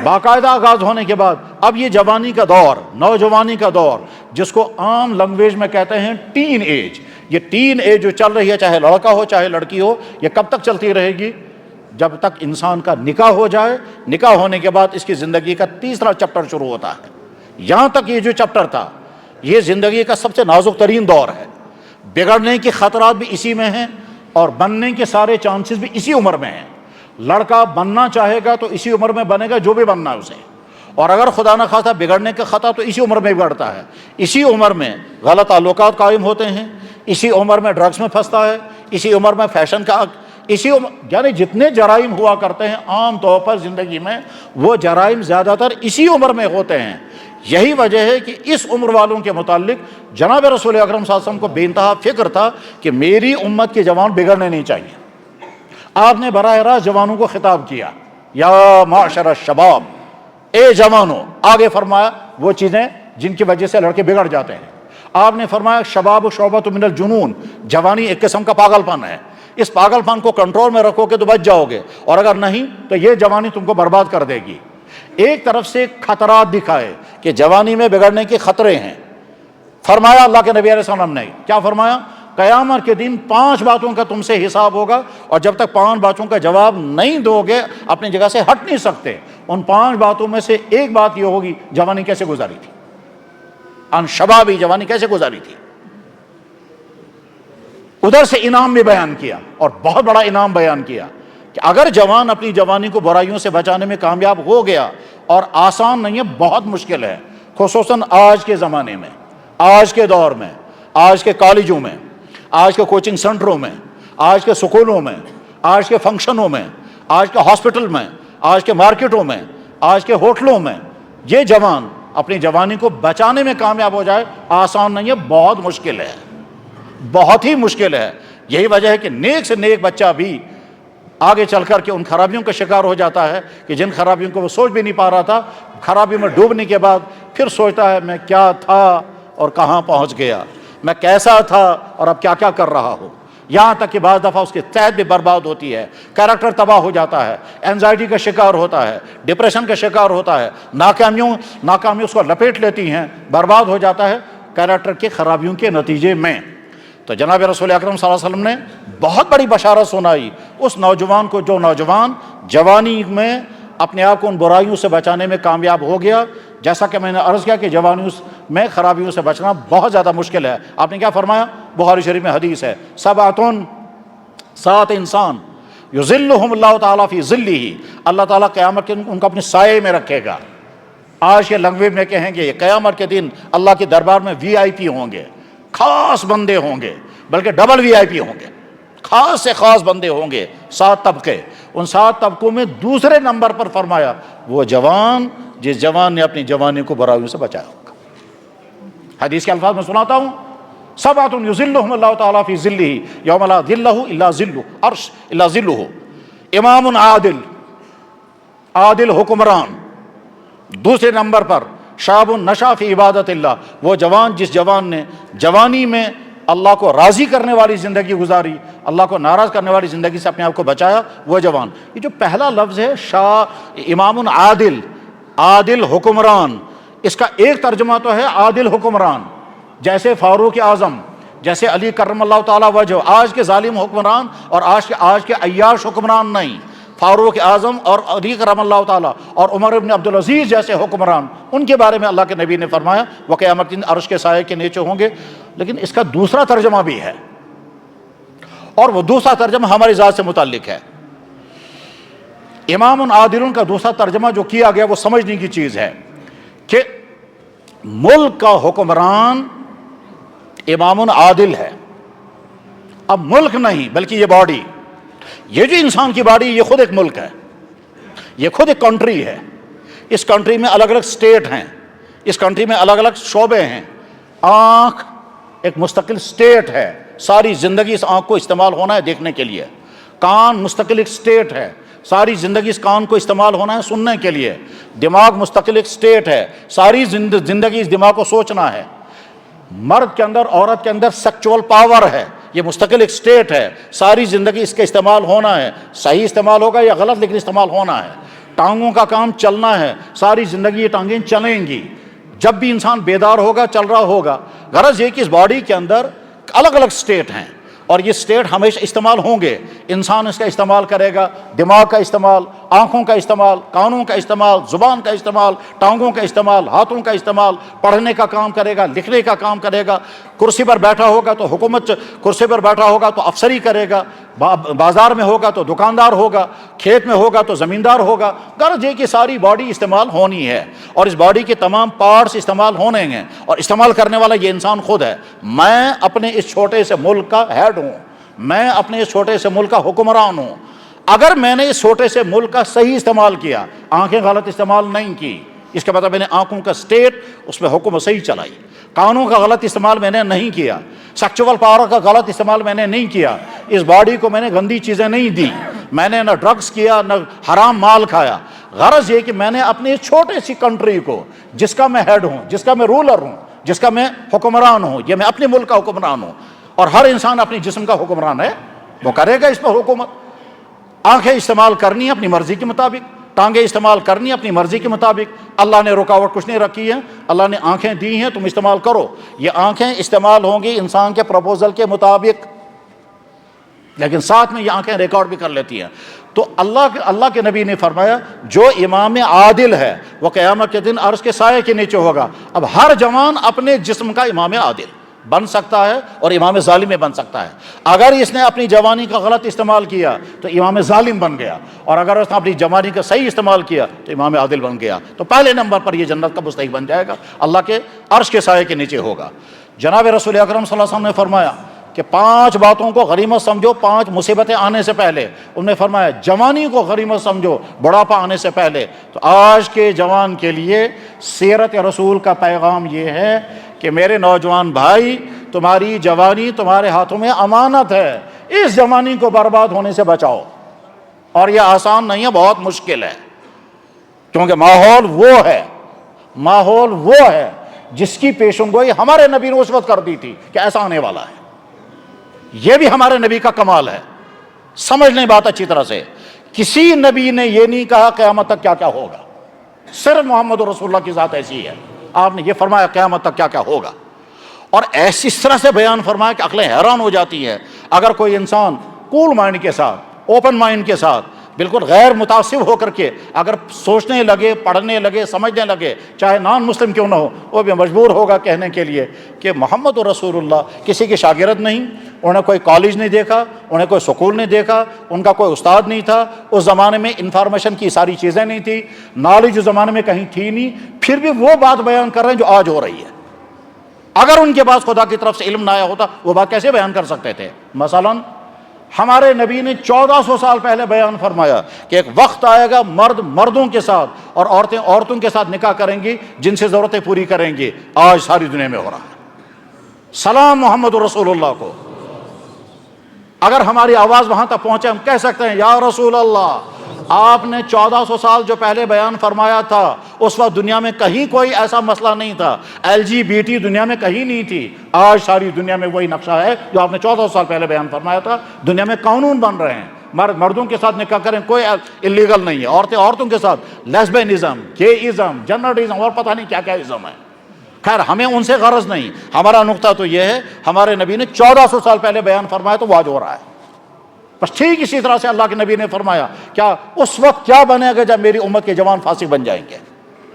باقاعدہ آغاز ہونے کے بعد اب یہ جوانی کا دور، نوجوانی کا دور، جس کو عام لینگویج میں کہتے ہیں ٹین ایج، یہ ٹین ایج جو چل رہی ہے، چاہے لڑکا ہو چاہے لڑکی ہو، یہ کب تک چلتی رہے گی؟ جب تک انسان کا نکاح ہو جائے۔ نکاح ہونے کے بعد اس کی زندگی کا تیسرا چپٹر شروع ہوتا ہے۔ یہاں تک یہ جو چپٹر تھا، یہ زندگی کا سب سے نازک ترین دور ہے، بگڑنے کے خطرات بھی اسی میں ہیں اور بننے کے سارے چانسز بھی اسی عمر میں ہیں۔ لڑکا بننا چاہے گا تو اسی عمر میں بنے گا جو بھی بننا ہے اسے، اور اگر خدا نہ خواستہ بگڑنے کا خطا تو اسی عمر میں بگڑتا ہے۔ اسی عمر میں غلط تعلقات قائم ہوتے ہیں، اسی عمر میں ڈرگس میں پھنستا ہے، اسی عمر میں فیشن کا، یعنی جتنے جرائم ہوا کرتے ہیں عام طور پر زندگی میں، وہ جرائم زیادہ تر اسی عمر میں ہوتے ہیں۔ یہی وجہ ہے کہ اس عمر والوں کے متعلق جناب رسول اکرم صلی اللہ علیہ وسلم کو بے انتہا فکر تھا کہ میری امت کے جوان بگڑنے نہیں چاہیے۔ آپ نے براہ راست جوانوں کو خطاب کیا، یا معاشر الشباب، اے جوانوں۔ آگے فرمایا وہ چیزیں جن کی وجہ سے لڑکے بگڑ جاتے ہیں۔ آپ نے فرمایا شباب شعبۃ من الجنون، جوانی ایک قسم کا پاگل پن ہے، اس پاگل پن کو کنٹرول میں رکھو گے تو بچ جاؤ گے، اور اگر نہیں تو یہ جوانی تم کو برباد کر دے گی۔ ایک طرف سے خطرات دکھائے کہ جوانی میں بگڑنے کے خطرے ہیں۔ فرمایا اللہ کے نبی علیہ السلام نے کیا فرمایا؟ قیامت کے دن 5 باتوں کا تم سے حساب ہوگا، اور جب تک 5 باتوں کا جواب نہیں دو گے اپنی جگہ سے ہٹ نہیں سکتے۔ ان 5 باتوں میں سے ایک بات یہ ہوگی، جوانی کیسے گزاری تھی، ان شبابی، جوانی کیسے گزاری تھی۔ ادھر سے انعام بھی بیان کیا، اور بہت بڑا انعام بیان کیا کہ اگر جوان اپنی جوانی کو برائیوں سے بچانے میں کامیاب ہو گیا، اور آسان نہیں ہے، بہت مشکل ہے، خصوصاً آج کے زمانے میں، آج کے دور میں، آج کے کالجوں میں، آج کے کوچنگ سینٹروں میں، آج کے سکولوں میں، آج کے فنکشنوں میں، آج کے ہاسپٹل میں، آج کے مارکیٹوں میں، آج کے ہوٹلوں میں، یہ جوان اپنی جوانی کو بچانے میں کامیاب ہو جائے، آسان نہیں ہے، بہت مشکل ہے، بہت ہی مشکل ہے۔ یہی وجہ ہے کہ نیک سے نیک بچہ بھی آگے چل کر کے ان خرابیوں کا شکار ہو جاتا ہے کہ جن خرابیوں کو وہ سوچ بھی نہیں پا رہا تھا، خرابی میں ڈوبنے کے بعد پھر سوچتا ہے میں کیا تھا اور کہاں پہنچ گیا، میں کیسا تھا اور اب کیا کیا کر رہا ہوں۔ یہاں تک کہ بعض دفعہ اس کی صحت بھی برباد ہوتی ہے، کیریکٹر تباہ ہو جاتا ہے، اینزائٹی کا شکار ہوتا ہے، ڈپریشن کا شکار ہوتا ہے، ناکامی اس کو لپیٹ لیتی ہیں، برباد ہو جاتا ہے کیریکٹر کی خرابیوں کے نتیجے میں۔ تو جناب رسول اکرم صلی اللہ علیہ وسلم نے بہت بڑی بشارت سنائی اس نوجوان کو، جو نوجوان جوانی میں اپنے آپ کو ان برائیوں سے بچانے میں کامیاب ہو گیا۔ جیسا کہ میں نے عرض کیا کہ جوانی میں خرابیوں سے بچنا بہت زیادہ مشکل ہے۔ آپ نے کیا فرمایا؟ بخاری شریف میں حدیث ہے، 7 انسان یظلہم اللہ تعالیٰ فی ظلہ، اللہ تعالیٰ قیامت کے دن ان کو اپنے سائے میں رکھے گا۔ آج کے لینگویج میں کہیں گے قیامت کے دن اللہ کے دربار میں VIP ہوں گے، خاص بندے ہوں گے، بلکہ ڈبل VIP ہوں گے، خاص سے خاص بندے ہوں گے، 7 طبقے۔ ان 7 طبقوں میں دوسرے نمبر پر فرمایا وہ جوان جس جوان نے اپنی جوانی کو برائیوں سے بچایا ہوگا۔ حدیث کے الفاظ میں سناتا ہوں، 7 یظلہم اللہ تعالیٰ فی ظلہ یوم لا ظل الا ظلہ، عرش الا ظلہ، امام عادل حکمران۔ دوسرے نمبر پر شاب نشا فی عبادت اللہ، وہ جوان جس جوان نے جوانی میں اللہ کو راضی کرنے والی زندگی گزاری، اللہ کو ناراض کرنے والی زندگی سے اپنے آپ کو بچایا، وہ جوان۔ یہ جو پہلا لفظ ہے امام عادل حکمران، اس کا ایک ترجمہ تو ہے عادل حکمران، جیسے فاروق اعظم، جیسے علی کرم اللہ تعالیٰ وجہ، آج کے ظالم حکمران اور آج کے عیاش حکمران نہیں، فاروق اعظم اور علی کرم اللہ تعالیٰ اور عمر ابن عبدالعزیز جیسے حکمران، ان کے بارے میں اللہ کے نبی نے فرمایا وہ قیامت کے دن عرش کے سائے کے نیچے ہوں گے۔ لیکن اس کا دوسرا ترجمہ بھی ہے، اور وہ دوسرا ترجمہ ہماری ذات سے متعلق ہے۔ امام عادل کا دوسرا ترجمہ جو کیا گیا وہ سمجھنے کی چیز ہے کہ ملک کا حکمران امام عادل ہے۔ اب ملک نہیں بلکہ یہ باڈی، یہ جو انسان کی باڈی، یہ خود ایک ملک ہے، یہ خود ایک کنٹری ہے، اس کنٹری میں الگ الگ اسٹیٹ ہیں، اس کنٹری میں الگ الگ شعبے ہیں. آنکھ ایک مستقل اسٹیٹ ہے، ساری زندگی اس آنکھ کو استعمال ہونا ہے دیکھنے کے لیے. کان مستقل ایک اسٹیٹ ہے، ساری زندگی اس کان کو استعمال ہونا ہے سننے کے لیے. دماغ مستقل ایک اسٹیٹ ہے، ساری زندگی اس دماغ کو سوچنا ہے. مرد کے اندر عورت کے اندر سیکچول پاور ہے، یہ مستقل ایک اسٹیٹ ہے، ساری زندگی اس کا استعمال ہونا ہے. صحیح استعمال ہوگا یا غلط لیکن استعمال ہونا ہے. ٹانگوں کا کام چلنا ہے، ساری زندگی یہ ٹانگیں چلیں گی. جب بھی انسان بیدار ہوگا چل رہا ہوگا. غرض یہ کہ اس باڈی کے اندر الگ الگ اسٹیٹ ہیں اور یہ اسٹیٹ ہمیشہ استعمال ہوں گے. انسان اس کا استعمال کرے گا، دماغ کا استعمال، آنکھوں کا استعمال، کانوں کا استعمال، زبان کا استعمال، ٹانگوں کا استعمال، ہاتھوں کا استعمال، پڑھنے کا کام کرے گا، لکھنے کا کام کرے گا. کرسی پر بیٹھا ہوگا تو حکومت، کرسی پر بیٹھا ہوگا تو افسری کرے گا، بازار میں ہوگا تو دکاندار ہوگا، کھیت میں ہوگا تو زمیندار ہوگا. غرض یہ کہ ساری باڈی استعمال ہونی ہے اور اس باڈی کے تمام پارٹس استعمال ہونے ہیں اور استعمال کرنے والا یہ انسان خود ہے. میں اپنے اس چھوٹے سے ملک کا ہیڈ ہوں، میں اپنے اس چھوٹے سے ملک کا حکمران ہوں. اگر میں نے اس چھوٹے سے ملک کا صحیح استعمال کیا، آنکھیں غلط استعمال نہیں کی، اس کا مطلب میں نے آنکھوں کا اسٹیٹ اس میں حکم صحیح چلائی. کانوں کا غلط استعمال میں نے نہیں کیا، سیکچول پاور کا غلط استعمال میں نے نہیں کیا، اس باڈی کو میں نے گندی چیزیں نہیں دی، میں نے نہ ڈرگس کیا نہ حرام مال کھایا. غرض یہ کہ میں نے اپنی اس چھوٹے سی کنٹری کو، جس کا میں ہیڈ ہوں، جس کا میں رولر ہوں، جس کا میں حکمران ہوں، یہ میں اپنے ملک کا حکمران ہوں. اور ہر انسان اپنی جسم کا حکمران ہے، وہ کرے گا اس پر حکومت. آنکھیں استعمال کرنی ہے اپنی مرضی کے مطابق، ٹانگیں استعمال کرنی ہے اپنی مرضی کے مطابق. اللہ نے رکاوٹ کچھ نہیں رکھی ہے، اللہ نے آنکھیں دی ہیں، تم استعمال کرو. یہ آنکھیں استعمال ہوں گی انسان کے پروپوزل کے مطابق، لیکن ساتھ میں یہ آنکھیں ریکارڈ بھی کر لیتی ہیں. تو اللہ کے نبی نے فرمایا جو امام عادل ہے وہ قیامت کے دن عرش کے سائے کے نیچے ہوگا. اب ہر جوان اپنے جسم کا امام عادل بن سکتا ہے اور امام ظالم میں بن سکتا ہے. اگر اس نے اپنی جوانی کا غلط استعمال کیا تو امام ظالم بن گیا، اور اگر اس نے اپنی جوانی کا صحیح استعمال کیا تو امام عادل بن گیا. تو پہلے نمبر پر یہ جنت کا مستحق بن جائے گا، اللہ کے عرش کے سائے کے نیچے ہوگا. جناب رسول اکرم صلی اللہ علیہ وسلم نے فرمایا کہ 5 باتوں کو غنیمت سمجھو 5 مصیبتیں آنے سے پہلے. انہوں نے فرمایا جوانی کو غنیمت سمجھو بڑھاپا آنے سے پہلے. تو آج کے جوان کے لیے سیرت رسول کا پیغام یہ ہے کہ میرے نوجوان بھائی، تمہاری جوانی تمہارے ہاتھوں میں امانت ہے، اس جوانی کو برباد ہونے سے بچاؤ. اور یہ آسان نہیں ہے، بہت مشکل ہے، کیونکہ ماحول وہ ہے جس کی پیشن گوئی ہمارے نبی نے اس وقت کر دی تھی کہ ایسا آنے والا ہے. یہ بھی ہمارے نبی کا کمال ہے. سمجھ لیں بات اچھی طرح سے، کسی نبی نے یہ نہیں کہا قیامت تک کیا کیا ہوگا. صرف محمد رسول اللہ کی ذات ایسی ہے، آپ نے یہ فرمایا قیامت تک کیا کیا ہوگا، اور ایسی اس طرح سے بیان فرمایا کہ عقلیں حیران ہو جاتی ہے. اگر کوئی انسان کول مائنڈ کے ساتھ، اوپن مائنڈ کے ساتھ، بالکل غیر متعصب ہو کر کے اگر سوچنے لگے، پڑھنے لگے، سمجھنے لگے، چاہے نان مسلم کیوں نہ ہو، وہ بھی مجبور ہوگا کہنے کے لیے کہ محمد رسول اللہ کسی کے شاگرد نہیں، انہیں کوئی کالج نہیں دیکھا، انہیں کوئی سکول نہیں دیکھا، ان کا کوئی استاد نہیں تھا. اس زمانے میں انفارمیشن کی ساری چیزیں نہیں تھی، نالج اس زمانے میں کہیں تھی نہیں، پھر بھی وہ بات بیان کر رہے ہیں جو آج ہو رہی ہے. اگر ان کے پاس خدا کی طرف سے علم نہ آیا ہوتا وہ بات کیسے بیان کر سکتے تھے؟ مثلاً ہمارے نبی نے 1400 سال پہلے بیان فرمایا کہ ایک وقت آئے گا مرد مردوں کے ساتھ اور عورتیں عورتوں کے ساتھ نکاح کریں گی، جن سے ضرورتیں پوری کریں گی. آج ساری دنیا میں ہو رہا ہے. سلام محمد رسول اللہ کو. اگر ہماری آواز وہاں تک پہنچے ہم کہہ سکتے ہیں یا رسول اللہ، آپ نے 1400 سال جو پہلے بیان فرمایا تھا اس وقت دنیا میں کہیں کوئی ایسا مسئلہ نہیں تھا، LGBT دنیا میں کہیں نہیں تھی. آج ساری دنیا میں وہی نقشہ ہے جو آپ نے 1400 سال پہلے بیان فرمایا تھا. دنیا میں قانون بن رہے ہیں، مرد مردوں کے ساتھ نکاح کریں، کوئی اللیگل نہیں ہے. عورتیں عورتوں کے ساتھ، لیسبینزم، گےازم، جنرڈزم اور پتہ نہیں کیا کیا ازم ہے. خیر ہمیں ان سے غرض نہیں، ہمارا نقطہ تو یہ ہے ہمارے نبی نے 1400 سال پہلے بیان فرمایا تو وہ آج ہو رہا ہے. بس ٹھیک اسی طرح سے اللہ کے نبی نے فرمایا کیا اس وقت کیا بنے گا جب میری امت کے جوان فاسق بن جائیں گے.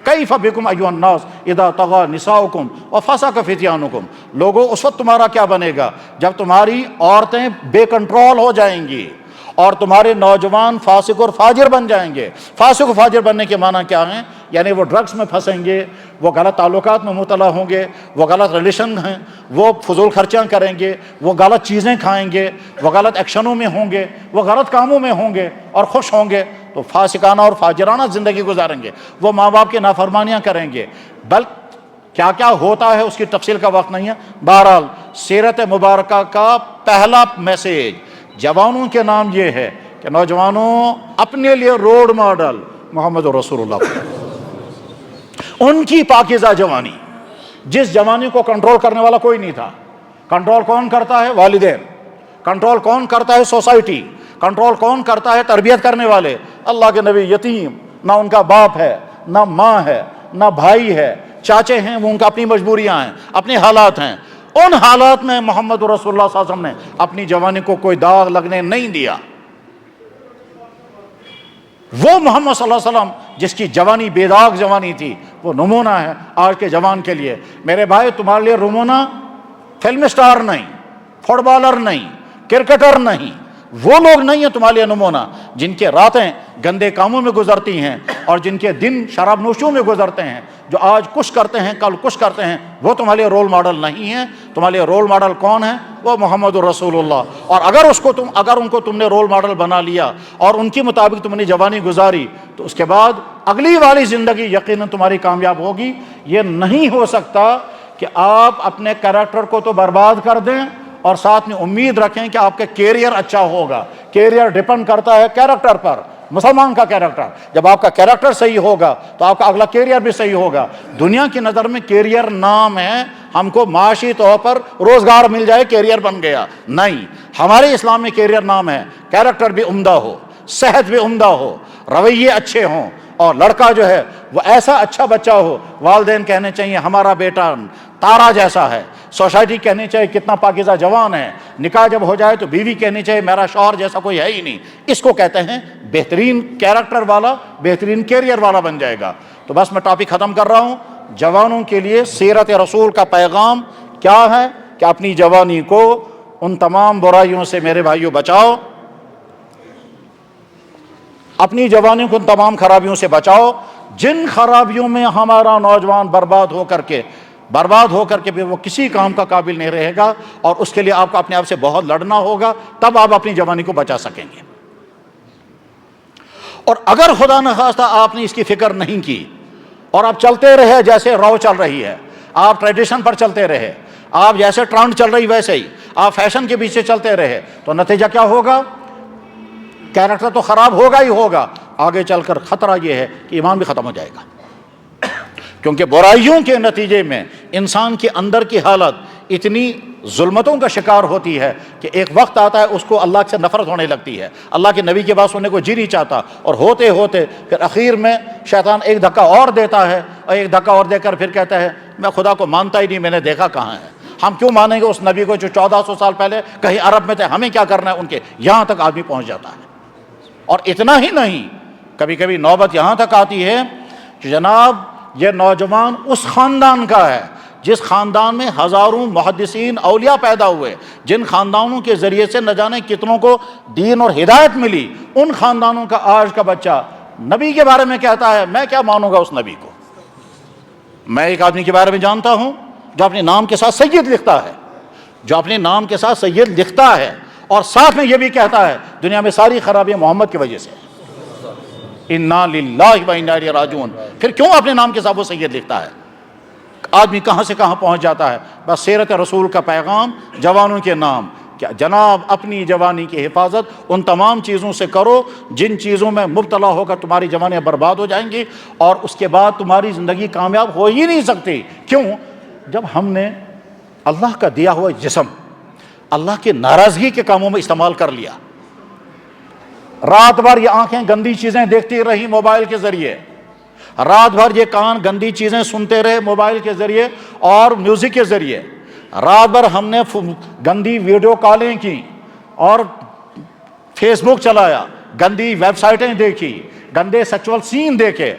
کیف بکم ایھا الناس اذا طغى نساؤکم وفسق فتیانکم. لوگوں اس وقت تمہارا کیا بنے گا جب تمہاری عورتیں بے کنٹرول ہو جائیں گی اور تمہارے نوجوان فاسق اور فاجر بن جائیں گے. فاسق و فاجر بننے کے معنی کیا ہیں؟ یعنی وہ ڈرگس میں پھنسیں گے، وہ غلط تعلقات میں مبتلا ہوں گے، وہ غلط ریلیشن ہیں، وہ فضول خرچیاں کریں گے، وہ غلط چیزیں کھائیں گے، وہ غلط ایکشنوں میں ہوں گے، وہ غلط کاموں میں ہوں گے اور خوش ہوں گے. تو فاسقانہ اور فاجرانہ زندگی گزاریں گے، وہ ماں باپ کی نافرمانیاں کریں گے، بلکہ کیا کیا ہوتا ہے اس کی تفصیل کا وقت نہیں ہے۔ بہرحال سیرت مبارکہ کا پہلا میسیج جوانوں کے نام یہ ہے کہ نوجوانوں اپنے لیے رول ماڈل محمد رسول اللہ، ان کی پاکیزہ جوانی، جس جوانی کو کنٹرول کرنے والا کوئی نہیں تھا۔ کنٹرول کون کرتا ہے؟ والدین۔ کنٹرول کون کرتا ہے؟ سوسائٹی۔ کنٹرول کون کرتا ہے؟ تربیت کرنے والے۔ اللہ کے نبی یتیم، نہ ان کا باپ ہے، نہ ماں ہے، نہ بھائی ہے، چاچے ہیں، وہ ان کا اپنی مجبوریاں ہیں، اپنے حالات ہیں۔ ان حالات میں محمد رسول اللہ صلی اللہ علیہ وسلم نے اپنی جوانی کو کوئی داغ لگنے نہیں دیا۔ وہ محمد صلی اللہ علیہ وسلم جس کی جوانی بے داغ جوانی تھی، وہ نمونہ ہے آج کے جوان کے لیے۔ میرے بھائی، تمہارے لیے نمونہ فلم سٹار نہیں، فٹ بالر نہیں، کرکٹر نہیں، وہ لوگ نہیں ہیں تمہارے لیے نمونہ جن کے راتیں گندے کاموں میں گزرتی ہیں اور جن کے دن شراب نوشیوں میں گزرتے ہیں، جو آج کچھ کرتے ہیں کل کچھ کرتے ہیں، وہ تمہارے لیے رول ماڈل نہیں ہیں۔ تمہارے لیے رول ماڈل کون ہے؟ وہ محمد رسول اللہ۔ اور اگر ان کو تم نے رول ماڈل بنا لیا اور ان کے مطابق تم نے جوانی گزاری، تو اس کے بعد اگلی والی زندگی یقیناً تمہاری کامیاب ہوگی۔ یہ نہیں ہو سکتا کہ آپ اپنے کریکٹر کو تو برباد کر دیں اور ساتھ میں امید رکھیں کہ آپ کا کیریئر اچھا ہوگا۔ کیریئر ڈیپینڈ کرتا ہے کیریکٹر پر، مسلمان کا کیریکٹر۔ جب آپ کا کیریکٹر صحیح ہوگا تو آپ کا اگلا کیریئر بھی صحیح ہوگا۔ دنیا کی نظر میں کیریئر نام ہے، ہم کو معاشی طور پر روزگار مل جائے کیریئر بن گیا، نہیں۔ ہمارے اسلام میں کیریئر نام ہے کیریکٹر بھی عمدہ ہو، صحت بھی عمدہ ہو، رویے اچھے ہوں، اور لڑکا جو ہے وہ ایسا اچھا بچہ ہو، والدین کہنے چاہیے ہمارا بیٹا تارا جیسا ہے، سوسائٹی کہنی چاہیے کتنا پاکیزہ جوان ہے، نکاح جب ہو جائے تو بیوی کہنی چاہیے میرا شوہر جیسا کوئی ہے ہی نہیں۔ اس کو کہتے ہیں بہترین کیریکٹر والا، بہترین کیریئر والا بن جائے گا۔ تو بس میں ٹاپک ختم کر رہا ہوں۔ جوانوں کے لیے سیرت رسول کا پیغام کیا ہے کہ اپنی جوانی کو ان تمام برائیوں سے میرے بھائیوں بچاؤ، اپنی جوانی کو ان تمام خرابیوں سے بچاؤ جن خرابیوں میں ہمارا نوجوان برباد ہو کر کے بھی وہ کسی کام کا قابل نہیں رہے گا، اور اس کے لیے آپ کو اپنے آپ سے بہت لڑنا ہوگا، تب آپ اپنی جوانی کو بچا سکیں گے۔ اور اگر خدا نخواستہ آپ نے اس کی فکر نہیں کی اور آپ چلتے رہے جیسے رو چل رہی ہے، آپ ٹریڈیشن پر چلتے رہے، آپ جیسے ٹرینڈ چل رہی ویسے ہی آپ فیشن کے پیچھے چلتے رہے، تو نتیجہ کیا ہوگا؟ کیریکٹر تو خراب ہوگا ہی ہوگا، آگے چل کر خطرہ یہ ہے کہ ایمان بھی ختم ہو جائے گا، کیونکہ برائیوں کے نتیجے میں انسان کے اندر کی حالت اتنی ظلمتوں کا شکار ہوتی ہے کہ ایک وقت آتا ہے اس کو اللہ سے نفرت ہونے لگتی ہے، اللہ کے نبی کی بات سننے کو جی نہیں چاہتا، اور ہوتے ہوتے پھر اخیر میں شیطان ایک دھکا اور دیتا ہے، اور ایک دھکا اور دے کر پھر کہتا ہے میں خدا کو مانتا ہی نہیں، میں نے دیکھا کہاں ہے، ہم کیوں مانیں گے اس نبی کو جو 1400 سال پہلے کہیں عرب میں تھے، ہمیں کیا کرنا ہے ان کے؟ یہاں تک آدمی پہنچ جاتا ہے۔ اور اتنا ہی نہیں، کبھی کبھی نوبت یہاں تک آتی ہے کہ جناب یہ نوجوان اس خاندان کا ہے جس خاندان میں ہزاروں محدثین اولیاء پیدا ہوئے، جن خاندانوں کے ذریعے سے نہ جانے کتنوں کو دین اور ہدایت ملی، ان خاندانوں کا آج کا بچہ نبی کے بارے میں کہتا ہے میں کیا مانوں گا اس نبی کو۔ میں ایک آدمی کے بارے میں جانتا ہوں جو اپنے نام کے ساتھ سید لکھتا ہے، جو اپنے نام کے ساتھ سید لکھتا ہے، اور ساتھ میں یہ بھی کہتا ہے دنیا میں ساری خرابیاں محمد کی وجہ سے، انا للہ و انا الیہ راجعون۔ پھر کیوں اپنے نام کے ساتھ وہ سید لکھتا ہے؟ آدمی کہاں سے کہاں پہنچ جاتا ہے۔ بس سیرت رسول کا پیغام جوانوں کے نام کیا جناب، اپنی جوانی کی حفاظت ان تمام چیزوں سے کرو جن چیزوں میں مبتلا ہو کر تمہاری جوانیاں برباد ہو جائیں گی، اور اس کے بعد تمہاری زندگی کامیاب ہو ہی نہیں سکتی۔ کیوں؟ جب ہم نے اللہ کا دیا ہوا جسم اللہ کی ناراضگی کے کاموں میں استعمال کر لیا، رات بھر یہ آنکھیں گندی چیزیں دیکھتی رہی موبائل کے ذریعے، رات بھر یہ کان گندی چیزیں سنتے رہے موبائل کے ذریعے اور میوزک کے ذریعے، رات بھر ہم نے گندی ویڈیو کالیں کی اور فیس بک چلایا، گندی ویب سائٹیں دیکھی، گندے سیکچول سین دیکھے۔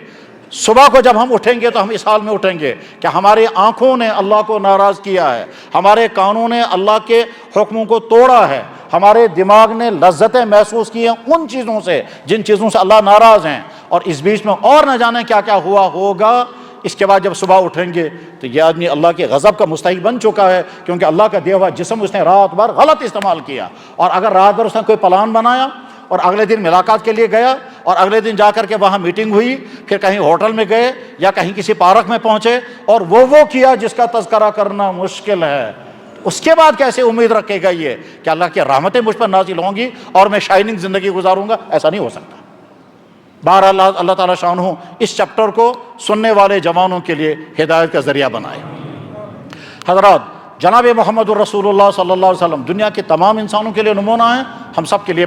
صبح کو جب ہم اٹھیں گے تو ہم اس حال میں اٹھیں گے کہ ہماری آنکھوں نے اللہ کو ناراض کیا ہے، ہمارے کانوں نے اللہ کے حکموں کو توڑا ہے، ہمارے دماغ نے لذتیں محسوس کی ہیں ان چیزوں سے جن چیزوں سے اللہ ناراض ہیں، اور اس بیچ میں اور نہ جانے کیا کیا ہوا ہوگا۔ اس کے بعد جب صبح اٹھیں گے تو یہ آدمی اللہ کے غضب کا مستحق بن چکا ہے، کیونکہ اللہ کا دیا ہوا جسم اس نے رات بھر غلط استعمال کیا، اور اگر رات بھر اس نے کوئی پلان بنایا اور اگلے دن ملاقات کے لیے گیا اور اگلے دن جا کر کے وہاں میٹنگ ہوئی، پھر کہیں ہوٹل میں گئے یا کہیں کسی پارک میں پہنچے اور وہ کیا جس کا تذکرہ کرنا مشکل ہے، اس کے بعد کیسے امید رکھے گا یہ کہ اللہ کی رحمتیں مجھ پر نازل ہوں گی اور میں شائننگ زندگی گزاروں گا؟ ایسا نہیں ہو سکتا۔ بہرحال اللہ تعالیٰ شانہ اس چیپٹر کو سننے والے جوانوں کے لیے ہدایت کا ذریعہ بنائے۔ حضرات، جناب محمد الرسول اللہ صلی اللہ علیہ وسلم دنیا کے تمام انسانوں کے لیے نمونہ ہیں، ہم سب کے لیے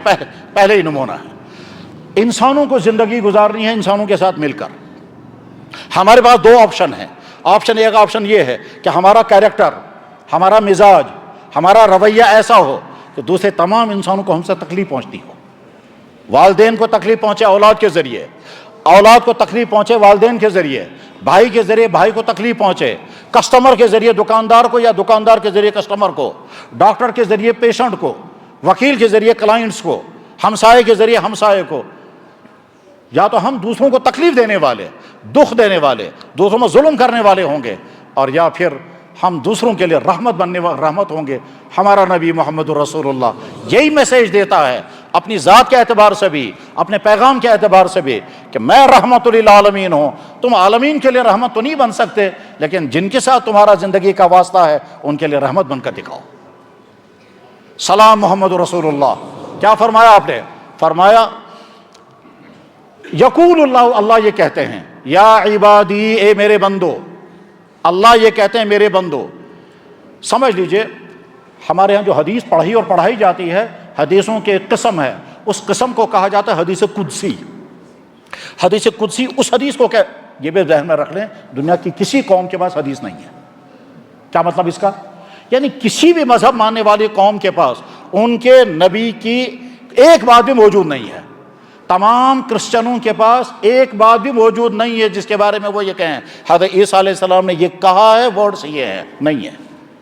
پہلے ہی نمونہ ہیں۔ انسانوں کو زندگی گزارنی ہے انسانوں کے ساتھ مل کر۔ ہمارے پاس دو آپشن ہیں۔ ایک آپشن یہ ہے کہ ہمارا کیریکٹر، ہمارا مزاج، ہمارا رویہ ایسا ہو کہ دوسرے تمام انسانوں کو ہم سے تکلیف پہنچتی ہو۔ والدین کو تکلیف پہنچے اولاد کے ذریعے، اولاد کو تکلیف پہنچے والدین کے ذریعے، بھائی کے ذریعے بھائی کو تکلیف پہنچے، کسٹمر کے ذریعے دکاندار کو یا دکاندار کے ذریعے کسٹمر کو، ڈاکٹر کے ذریعے پیشنٹ کو، وکیل کے ذریعے کلائنٹس کو، ہمسائے کے ذریعے ہمسائے کو۔ یا تو ہم دوسروں کو تکلیف دینے والے، دکھ دینے والے، دوسروں میں ظلم کرنے والے ہوں گے، اور یا پھر ہم دوسروں کے لیے رحمت ہوں گے۔ ہمارا نبی محمد الرسول اللہ یہی میسیج دیتا ہے اپنی ذات کے اعتبار سے بھی، اپنے پیغام کے اعتبار سے بھی، کہ میں رحمت للعالمین ہوں۔ تم عالمین کے لیے رحمت تو نہیں بن سکتے، لیکن جن کے ساتھ تمہارا زندگی کا واسطہ ہے ان کے لیے رحمت بن کر دکھاؤ۔ سلام محمد رسول اللہ۔ کیا فرمایا آپ نے؟ فرمایا یقول اللہ، اللہ یہ کہتے ہیں، یا عبادی، اے میرے بندو، اللہ یہ کہتے ہیں میرے بندو۔ سمجھ لیجئے، ہمارے ہاں جو حدیث پڑھی اور پڑھائی جاتی ہے، حدیثوں کے ایک قسم ہے، اس قسم کو کہا جاتا ہے حدیث قدسی۔ حدیث قدسی اس حدیث کو یہ بھی ذہن میں رکھ لیں، دنیا کی کسی قوم کے پاس حدیث نہیں ہے۔ کیا مطلب اس کا؟ یعنی کسی بھی مذہب ماننے والی قوم کے پاس ان کے نبی کی ایک بات بھی موجود نہیں ہے۔ تمام کرسچنوں کے پاس ایک بات بھی موجود نہیں ہے جس کے بارے میں وہ یہ کہیں حضرت عیسیٰ علیہ السلام نے یہ کہا ہے، ورڈز یہ ہے، نہیں ہے۔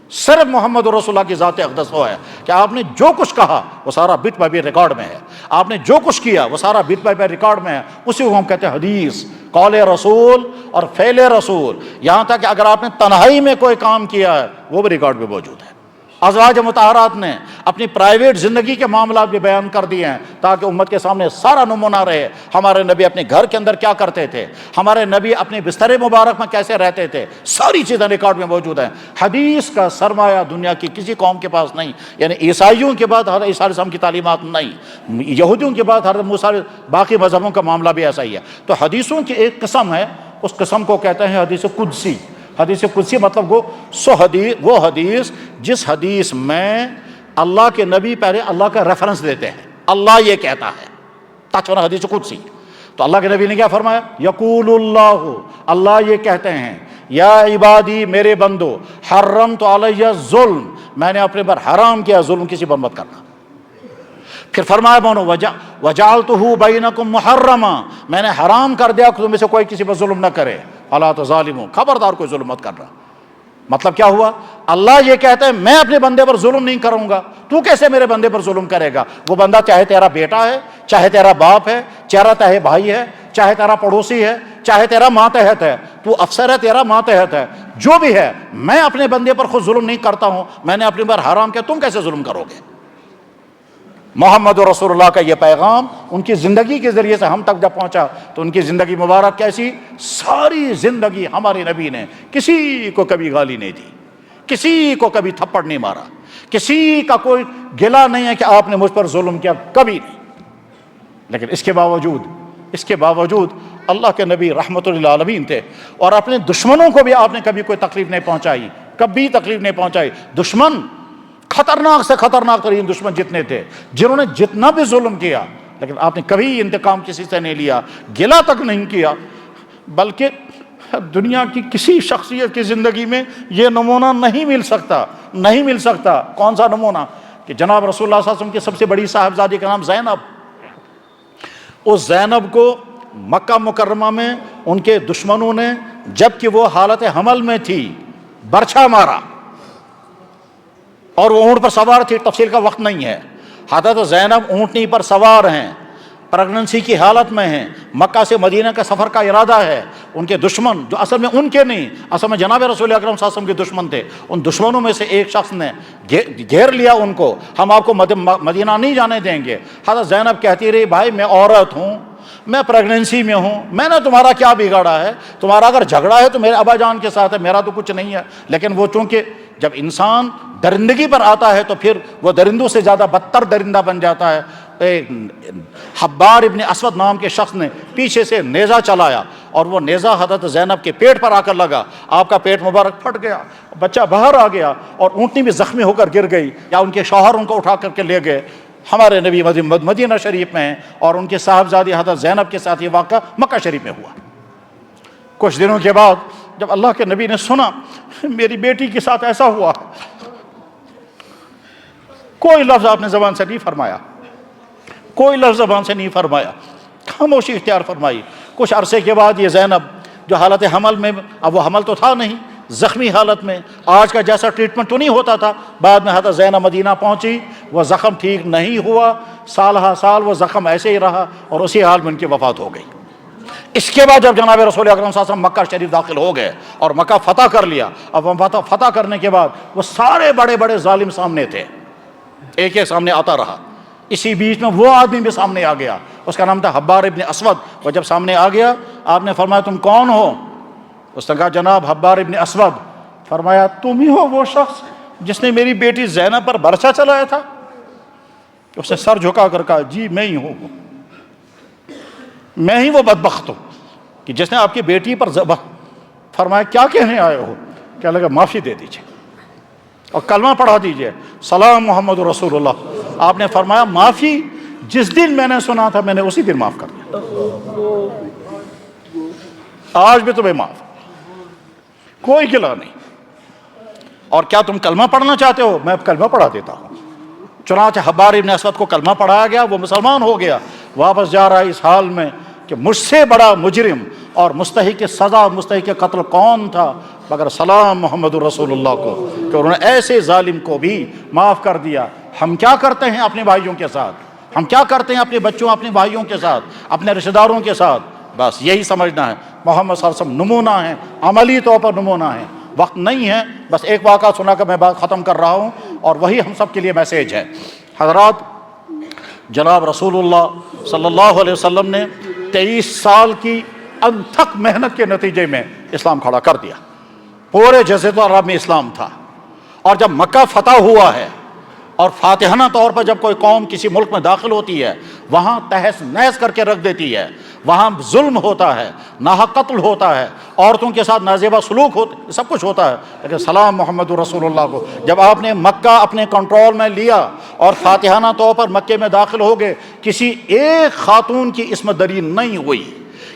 صرف محمد رسول اللہ کی ذات اقدس وہ ہے کہ آپ نے جو کچھ کہا وہ سارا بٹ بائی بٹ ریکارڈ میں ہے، آپ نے جو کچھ کیا وہ سارا بٹ بائی بٹ ریکارڈ میں ہے، اسی کو ہم کہتے ہیں حدیث، قول رسول اور فعل رسول۔ یہاں تک کہ اگر آپ نے تنہائی میں کوئی کام کیا ہے وہ بھی ریکارڈ میں موجود ہے۔ ازواج مطہرات نے اپنی پرائیویٹ زندگی کے معاملات بھی بیان کر دیے ہیں تاکہ امت کے سامنے سارا نمونہ رہے۔ ہمارے نبی اپنے گھر کے اندر کیا کرتے تھے، ہمارے نبی اپنے بستر مبارک میں کیسے رہتے تھے، ساری چیزیں ریکارڈ میں موجود ہیں۔ حدیث کا سرمایہ دنیا کی کسی قوم کے پاس نہیں، یعنی عیسائیوں کے بعد حضرت عیسیٰ علیہ السلام کی تعلیمات نہیں، یہودیوں کے بعد حضرت موسیٰ، باقی مذہبوں کا معاملہ بھی ایسا ہی ہے۔ تو حدیثوں کی ایک قسم ہے، اس قسم کو کہتے ہیں حدیث قدسی۔ حدیث قدسی مطلب وہ حدیث جس حدیث میں اللہ کے نبی پہلے اللہ کا ریفرنس دیتے ہیں، اللہ یہ کہتا ہے، تاچونا حدیث قدسی۔ تو اللہ کے نبی نے کیا فرمایا؟ یقول اللہ، اللہ یہ کہتے ہیں، یا عبادی، میرے بندو، حرمت علیہ الظلم، میں نے اپنے پر حرام کیا ظلم کسی پر مت کرنا۔ پھر فرمایا بنو وجعلتہ بینکم محرما، میں نے حرام کر دیا کہ تم میں سے کوئی کسی پر ظلم نہ کرے، فلا تظالموا، خبردار کوئی ظلم مت کرنا۔ مطلب کیا ہوا؟ اللہ یہ کہتا ہے میں اپنے بندے پر ظلم نہیں کروں گا، تو کیسے میرے بندے پر ظلم کرے گا؟ وہ بندہ چاہے تیرا بیٹا ہے، چاہے تیرا باپ ہے، چاہے بھائی ہے، چاہے تیرا پڑوسی ہے، چاہے تیرا ماتحت ہے، تو افسر ہے، تیرا ماتحت ہے، جو بھی ہے، میں اپنے بندے پر خود ظلم نہیں کرتا ہوں، میں نے اپنے پر حرام کیا، تم کیسے ظلم کرو گے؟ محمد رسول اللہ کا یہ پیغام ان کی زندگی کے ذریعے سے ہم تک جب پہنچا تو ان کی زندگی مبارک کیسی؟ ساری زندگی ہمارے نبی نے کسی کو کبھی گالی نہیں دی، کسی کو کبھی تھپڑ نہیں مارا، کسی کا کوئی گلہ نہیں ہے کہ آپ نے مجھ پر ظلم کیا، کبھی نہیں۔ لیکن اس کے باوجود اللہ کے نبی رحمت للعالمین تھے، اور اپنے دشمنوں کو بھی آپ نے کبھی کوئی تکلیف نہیں پہنچائی، کبھی تکلیف نہیں پہنچائی۔ دشمن خطرناک سے خطرناک ترین دشمن جتنے تھے، جنہوں نے جتنا بھی ظلم کیا، لیکن آپ نے کبھی انتقام کسی سے نہیں لیا، گلہ تک نہیں کیا۔ بلکہ دنیا کی کسی شخصیت کی زندگی میں یہ نمونہ نہیں مل سکتا۔ کون سا نمونہ؟ کہ جناب رسول اللہ صلی اللہ علیہ وسلم کی سب سے بڑی صاحبزادی کا نام زینب۔ اس زینب کو مکہ مکرمہ میں ان کے دشمنوں نے، جبکہ وہ حالت حمل میں تھی، برچھا مارا، اور وہ اونٹ پر سوار تھی، تفصیل کا وقت نہیں ہے۔ حضرت زینب اونٹنی پر سوار ہیں، پریگننسی کی حالت میں ہیں، مکہ سے مدینہ کا سفر کا ارادہ ہے۔ ان کے دشمن، جو اصل میں ان کے نہیں، اصل میں جناب رسول اکرم صلی اللہ علیہ وسلم کے دشمن تھے، ان دشمنوں میں سے ایک شخص نے گھیر لیا ان کو، ہم آپ کو مدینہ نہیں جانے دیں گے۔ حضرت زینب کہتی رہی، بھائی میں عورت ہوں، میں پریگننسی میں ہوں، میں نے تمہارا کیا بگاڑا ہے؟ تمہارا اگر جھگڑا ہے تو میرے ابا جان کے ساتھ ہے، میرا تو کچھ نہیں ہے۔ لیکن وہ چونکہ جب انسان درندگی پر آتا ہے تو پھر وہ درندوں سے زیادہ بدتر درندہ بن جاتا ہے۔ حبار ابن اسود نام کے شخص نے پیچھے سے نیزہ چلایا اور وہ نیزہ حضرت زینب کے پیٹ پر آ کر لگا، آپ کا پیٹ مبارک پھٹ گیا، بچہ باہر آ گیا اور اونٹنی بھی زخمی ہو کر گر گئی، یا ان کے شوہر ان کو اٹھا کر کے لے گئے۔ ہمارے نبی مدینہ شریف میں ہیں اور ان کے صاحبزادی حضرت زینب کے ساتھ یہ واقعہ مکہ شریف میں ہوا۔ کچھ دنوں کے بعد جب اللہ کے نبی نے سنا میری بیٹی کے ساتھ ایسا ہوا، کوئی لفظ آپ نے زبان سے نہیں فرمایا، کوئی لفظ زبان سے نہیں فرمایا، خاموشی اختیار فرمائی۔ کچھ عرصے کے بعد یہ زینب جو حالت حمل میں، اب وہ حمل تو تھا نہیں، زخمی حالت میں، آج کا جیسا ٹریٹمنٹ تو نہیں ہوتا تھا، بعد میں حضرت زینب مدینہ پہنچی، وہ زخم ٹھیک نہیں ہوا، سال ہا سال وہ زخم ایسے ہی رہا اور اسی حال میں ان کی وفات ہو گئی۔ اس کے بعد جب جناب رسول اکرم صلی اللہ علیہ وسلم مکہ شریف داخل ہو گئے اور مکہ فتح کر لیا، اب فتح کرنے کے بعد وہ سارے بڑے بڑے ظالم سامنے تھے، ایک ایک سامنے آتا رہا۔ اسی بیچ میں وہ آدمی بھی سامنے آ گیا، اس کا نام تھا حبار ابن اسود۔ وہ جب سامنے آ گیا، آپ نے فرمایا تم کون ہو؟ اس نے کہا جناب حبار ابن اسود۔ فرمایا تم ہی ہو وہ شخص جس نے میری بیٹی زینب پر برچہ چلایا تھا؟ اس نے سر جھکا کر کہا جی میں ہی ہوں، میں ہی وہ بدبخت ہوں کہ جس نے آپ کی بیٹی پر فرمایا کیا کہنے آئے ہو؟ کہنے لگا معافی دے دیجیے اور کلمہ پڑھا دیجیے، سلام محمد رسول اللہ۔ آپ نے فرمایا معافی جس دن میں نے سنا تھا میں نے اسی دن معاف کر دیا، آج بھی تمہیں معاف، کوئی گلہ نہیں۔ اور کیا تم کلمہ پڑھنا چاہتے ہو؟ میں کلمہ پڑھا دیتا ہوں۔ چنانچہ حبار ابن اسود کو کلمہ پڑھایا گیا، وہ مسلمان ہو گیا، واپس جا رہا ہے اس حال میں کہ مجھ سے بڑا مجرم اور مستحق سزا، مستحق قتل کون تھا مگر سلام محمد رسول اللہ کو، کہ انہوں نے ایسے ظالم کو بھی معاف کر دیا۔ ہم کیا کرتے ہیں اپنے بھائیوں کے ساتھ؟ ہم کیا کرتے ہیں اپنے بچوں، اپنے بھائیوں کے ساتھ، اپنے رشتہ داروں کے ساتھ؟ بس یہی سمجھنا ہے محمد صلی اللہ علیہ وسلم نمونہ ہیں، عملی طور پر نمونہ ہیں۔ وقت نہیں ہے، بس ایک واقعہ سنا کر میں بات ختم کر رہا ہوں اور وہی ہم سب کے لیے میسیج ہے۔ حضرات، جناب رسول اللہ صلی اللہ علیہ وسلم نے 23 سال کی انتھک محنت کے نتیجے میں اسلام کھڑا کر دیا، پورے جزیرۃ العرب میں اسلام تھا۔ اور جب مکہ فتح ہوا ہے اور فاتحانہ طور پر جب کوئی قوم کسی ملک میں داخل ہوتی ہے، وہاں تہس نہس کر کے رکھ دیتی ہے، وہاں ظلم ہوتا ہے، ناحق قتل ہوتا ہے، عورتوں کے ساتھ نازیبا سلوک ہوتا، سب کچھ ہوتا ہے، لیکن سلام محمد رسول اللہ کو جب آپ نے مکہ اپنے کنٹرول میں لیا اور فاتحانہ طور پر مکے میں داخل ہو گئے، کسی ایک خاتون کی عصمت دری نہیں ہوئی،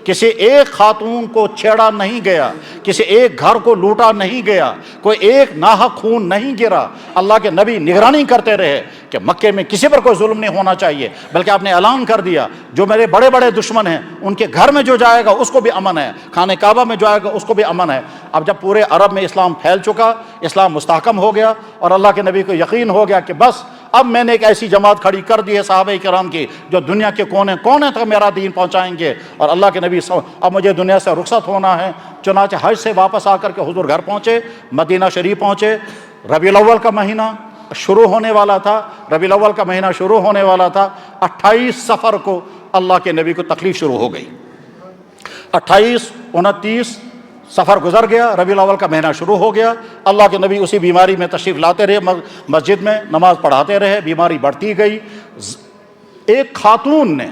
کسی ایک خاتون کو چھیڑا نہیں گیا، کسی ایک گھر کو لوٹا نہیں گیا، کوئی ایک ناحق خون نہیں گرا۔ اللہ کے نبی نگرانی کرتے رہے کہ مکے میں کسی پر کوئی ظلم نہیں ہونا چاہیے، بلکہ آپ نے اعلان کر دیا جو میرے بڑے بڑے دشمن ہیں ان کے گھر میں جو جائے گا اس کو بھی امن ہے، خانہ کعبہ میں جائے گا اس کو بھی امن ہے۔ اب جب پورے عرب میں اسلام پھیل چکا، اسلام مستحکم ہو گیا اور اللہ کے نبی کو یقین ہو گیا کہ بس اب میں نے ایک ایسی جماعت کھڑی کر دی ہے صحابہ کرام کی جو دنیا کے کونے کونے تک میرا دین پہنچائیں گے، اور اللہ کے نبی اب مجھے دنیا سے رخصت ہونا ہے۔ چنانچہ حج سے واپس آ کر کے حضور گھر پہنچے، مدینہ شریف پہنچے، ربیع الاول کا مہینہ شروع ہونے والا تھا، ربیع الاول کا مہینہ شروع ہونے والا تھا۔ 28 صفر کو اللہ کے نبی کو تکلیف شروع ہو گئی، 28 29 سفر گزر گیا، ربیع الاول کا مہینہ شروع ہو گیا، اللہ کے نبی اسی بیماری میں تشریف لاتے رہے، مسجد میں نماز پڑھاتے رہے، بیماری بڑھتی گئی۔ ایک خاتون نے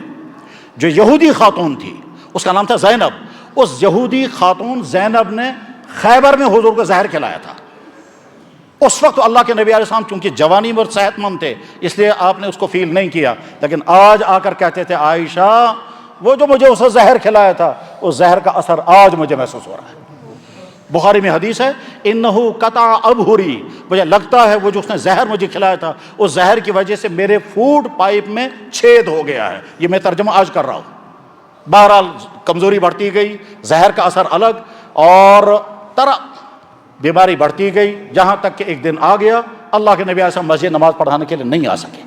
جو یہودی خاتون تھی، اس کا نام تھا زینب، اس یہودی خاتون زینب نے خیبر میں حضور کو زہر کھلایا تھا۔ اس وقت اللہ کے نبی علیہ السلام چونکہ جوانی میں صحت مند تھے اس لیے آپ نے اس کو فیل نہیں کیا، لیکن آج آ کر کہتے تھے عائشہ وہ جو مجھے اسے زہر کھلایا تھا اس زہر کا اثر آج مجھے محسوس ہو رہا ہے۔ بخاری میں حدیث ہے انہو قطع ابہری، مجھے لگتا ہے وہ جو اس نے زہر مجھے کھلایا تھا اس زہر کی وجہ سے میرے فوڈ پائپ میں چھید ہو گیا ہے۔ یہ میں ترجمہ آج کر رہا ہوں۔ بہرحال کمزوری بڑھتی گئی، زہر کا اثر الگ، اور بیماری بڑھتی گئی، جہاں تک کہ ایک دن آ گیا اللہ کے نبی علیہ السلام مسجد نماز پڑھانے کے لیے نہیں آ سکے۔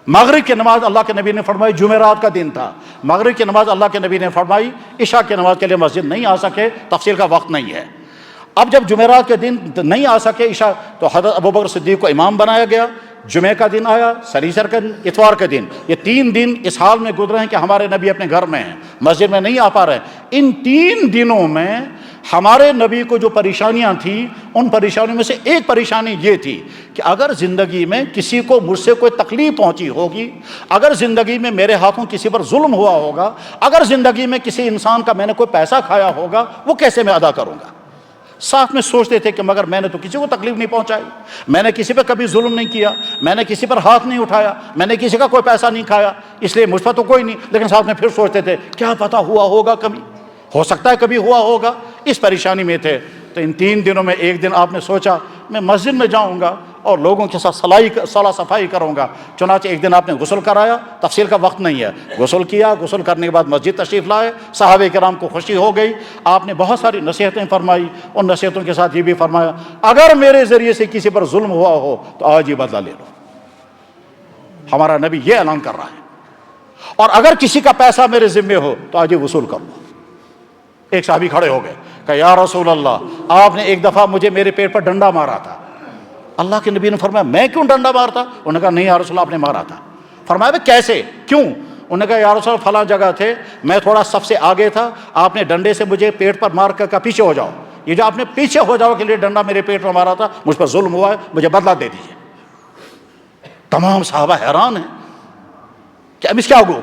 مغرب کی نماز اللہ کے نبی نے فرمائی، جمعرات کا دن تھا، مغرب کی نماز اللہ کے نبی نے فرمائی، عشاء کی نماز کے لیے مسجد نہیں آ سکے، تفصیل کا وقت نہیں ہے۔ اب جب جمعرات کے دن نہیں آ سکے عشاء، تو حضرت ابوبکر صدیق کو امام بنایا گیا، جمعے کا دن آیا، سنیچر کا دن، اتوار کا دن، یہ 3 دن اس حال میں گزرے ہیں کہ ہمارے نبی اپنے گھر میں ہیں، مسجد میں نہیں آ پا رہے ہیں۔ ان 3 دنوں میں ہمارے نبی کو جو پریشانیاں تھیں، ان پریشانیوں میں سے ایک پریشانی یہ تھی کہ اگر زندگی میں کسی کو مجھ سے کوئی تکلیف پہنچی ہوگی، اگر زندگی میں میرے ہاتھوں کسی پر ظلم ہوا ہوگا، اگر زندگی میں کسی انسان کا میں نے کوئی پیسہ کھایا ہوگا، وہ کیسے میں ادا کروں گا۔ ساتھ میں سوچتے تھے کہ مگر میں نے تو کسی کو تکلیف نہیں پہنچائی، میں نے کسی پہ کبھی ظلم نہیں کیا، میں نے کسی پر ہاتھ نہیں اٹھایا، میں نے کسی کا کوئی پیسہ نہیں کھایا، اس لیے مجھ پر تو کوئی نہیں۔ لیکن ساتھ میں پھر سوچتے تھے کیا پتہ ہوا ہوگا کبھی، ہو سکتا ہے کبھی ہوا ہوگا، اس پریشانی میں تھے۔ تو ان 3 دنوں میں ایک دن آپ نے سوچا میں مسجد میں جاؤں گا اور لوگوں کے ساتھ صلاح صفائی کروں گا۔ چنانچہ ایک دن آپ نے غسل کرایا، تفصیل کا وقت نہیں ہے، غسل کیا، غسل کرنے کے بعد مسجد تشریف لائے، صحابہ کرام کو خوشی ہو گئی، آپ نے بہت ساری نصیحتیں فرمائی، ان نصیحتوں کے ساتھ یہ بھی فرمایا اگر میرے ذریعے سے کسی پر ظلم ہوا ہو تو آج ہی بدلہ لے لو۔ ہمارا نبی یہ اعلان کر رہا ہے، اور اگر کسی کا پیسہ میرے ذمے ہو تو آج ہی وصول کر لو۔ ایک صحابی کھڑے ہو گئے کہ یا رسول اللہ، آپ نے ایک دفعہ مجھے میرے پیٹ پر ڈنڈا مارا تھا۔ اللہ کے نبی نے فرمایا میں کیوں ڈنڈا مارتا؟ انہوں نے کہا نہیں یا رسول اللہ، آپ نے مارا تھا۔ فرمایا کیسے، کیوں؟ انہوں نے کہا یا رسول اللہ فلاں جگہ تھے، میں تھوڑا سب سے آگے تھا، آپ نے ڈنڈے سے مجھے پیٹ پر مار کر کہا پیچھے ہو جاؤ، یہ جو آپ نے پیچھے ہو جاؤ کے لیے ڈنڈا میرے پیٹ پر مارا تھا، مجھ پر ظلم ہوا ہے، مجھے بدلہ دے دیجیے۔ تمام صحابہ حیران ہیں کہ اب اس کیا ہو،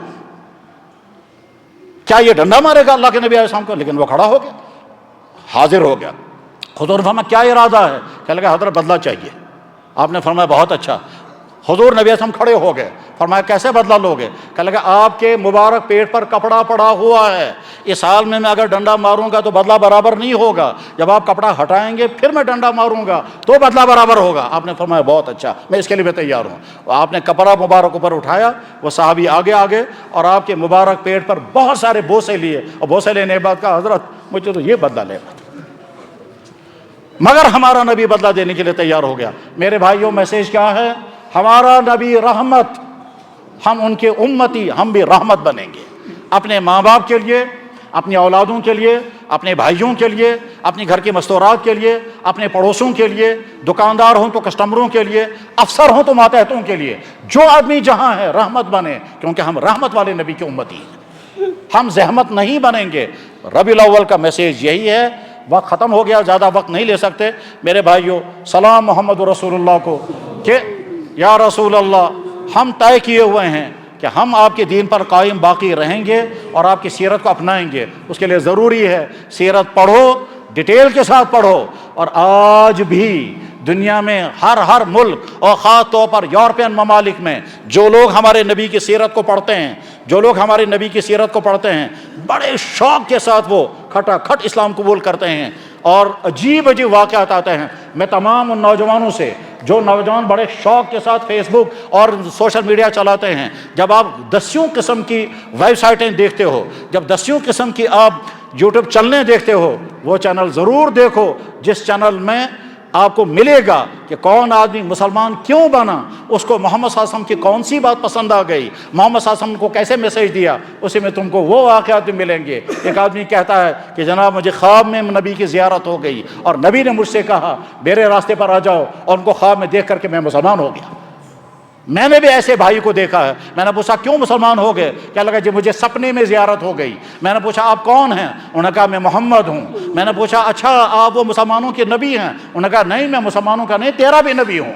کیا یہ ڈنڈا مارے گا اللہ کے نبی علیہ السلام کو؟ لیکن وہ کھڑا ہو گیا، حاضر ہو گیا۔ حضور نے فرمایا کیا ارادہ ہے؟ کہنے لگا حضرت بدلہ چاہیے۔ آپ نے فرمایا بہت اچھا۔ حضور نبی اعظم کھڑے ہو گئے، فرمایا کیسے بدلہ لوگے؟ کہنے لگا آپ کے مبارک پیٹ پر کپڑا پڑا ہوا ہے، اس حال میں اگر ڈنڈا ماروں گا تو بدلہ برابر نہیں ہوگا، جب آپ کپڑا ہٹائیں گے پھر میں ڈنڈا ماروں گا تو بدلہ برابر ہوگا۔ آپ نے فرمایا بہت اچھا، میں اس کے لیے بھی تیار ہوں۔ آپ نے کپڑا مبارک اوپر اٹھایا، وہ صحابی آگے اور آپ کے مبارک پیٹ پر بہت سارے بوسے لیے، اور بوسے لینے کے بعد کہا حضرت مجھے تو یہ بدلہ لینا تھا، مگر ہمارا نبی بدلہ دینے کے لیے تیار ہو گیا۔ میرے بھائیوں میسیج کیا ہے؟ ہمارا نبی رحمت، ہم ان کے امتی، ہم بھی رحمت بنیں گے، اپنے ماں باپ کے لیے، اپنی اولادوں کے لیے، اپنے بھائیوں کے لیے، اپنے گھر کی مستورات کے لیے، اپنے پڑوسوں کے لیے، دکاندار ہوں تو کسٹمروں کے لیے، افسر ہوں تو ماتحتوں کے لیے، جو آدمی جہاں ہے رحمت بنے، کیونکہ ہم رحمت والے نبی کے امتی ہیں، ہم زحمت نہیں بنیں گے۔ ربیع الاول کا میسیج یہی ہے۔ وقت ختم ہو گیا، زیادہ وقت نہیں لے سکتے میرے بھائیوں۔ سلام محمد رسول اللہ کو کہ یا رسول اللہ، ہم طے کیے ہوئے ہیں کہ ہم آپ کے دین پر قائم باقی رہیں گے اور آپ کی سیرت کو اپنائیں گے۔ اس کے لیے ضروری ہے سیرت پڑھو، ڈیٹیل کے ساتھ پڑھو، اور آج بھی دنیا میں ہر ملک اور خاص طور پر یورپین ممالک میں جو لوگ ہمارے نبی کی سیرت کو پڑھتے ہیں، جو لوگ ہمارے نبی کی سیرت کو پڑھتے ہیں، بڑے شوق کے ساتھ وہ کھٹا کھٹ اسلام قبول کرتے ہیں، اور عجیب واقعات آتے ہیں۔ میں تمام ان نوجوانوں سے، جو نوجوان بڑے شوق کے ساتھ فیس بک اور سوشل میڈیا چلاتے ہیں، جب آپ دسیوں قسم کی ویب سائٹیں دیکھتے ہو، جب دسیوں قسم کی آپ یوٹیوب چینلیں دیکھتے ہو، وہ چینل ضرور دیکھو جس چینل میں آپ کو ملے گا کہ کون آدمی مسلمان کیوں بنا، اس کو محمد صلی اللہ علیہ وسلم کی کون سی بات پسند آ گئی، محمد صلی اللہ علیہ وسلم کو کیسے میسیج دیا، اسی میں تم کو وہ واقعات بھی ملیں گے۔ ایک آدمی کہتا ہے کہ جناب مجھے خواب میں نبی کی زیارت ہو گئی اور نبی نے مجھ سے کہا میرے راستے پر آ جاؤ، اور ان کو خواب میں دیکھ کر کے میں مسلمان ہو گیا۔ میں نے بھی ایسے بھائی کو دیکھا ہے۔ میں نے پوچھا کیوں مسلمان ہو گئے؟ کیا لگا جی مجھے سپنے میں زیارت ہو گئی۔ میں نے پوچھا آپ کون ہیں؟ انہوں نے کہا میں محمد ہوں۔ میں نے پوچھا اچھا آپ وہ مسلمانوں کے نبی ہیں؟ انہوں نے کہا نہیں میں مسلمانوں کا نہیں، تیرا بھی نبی ہوں۔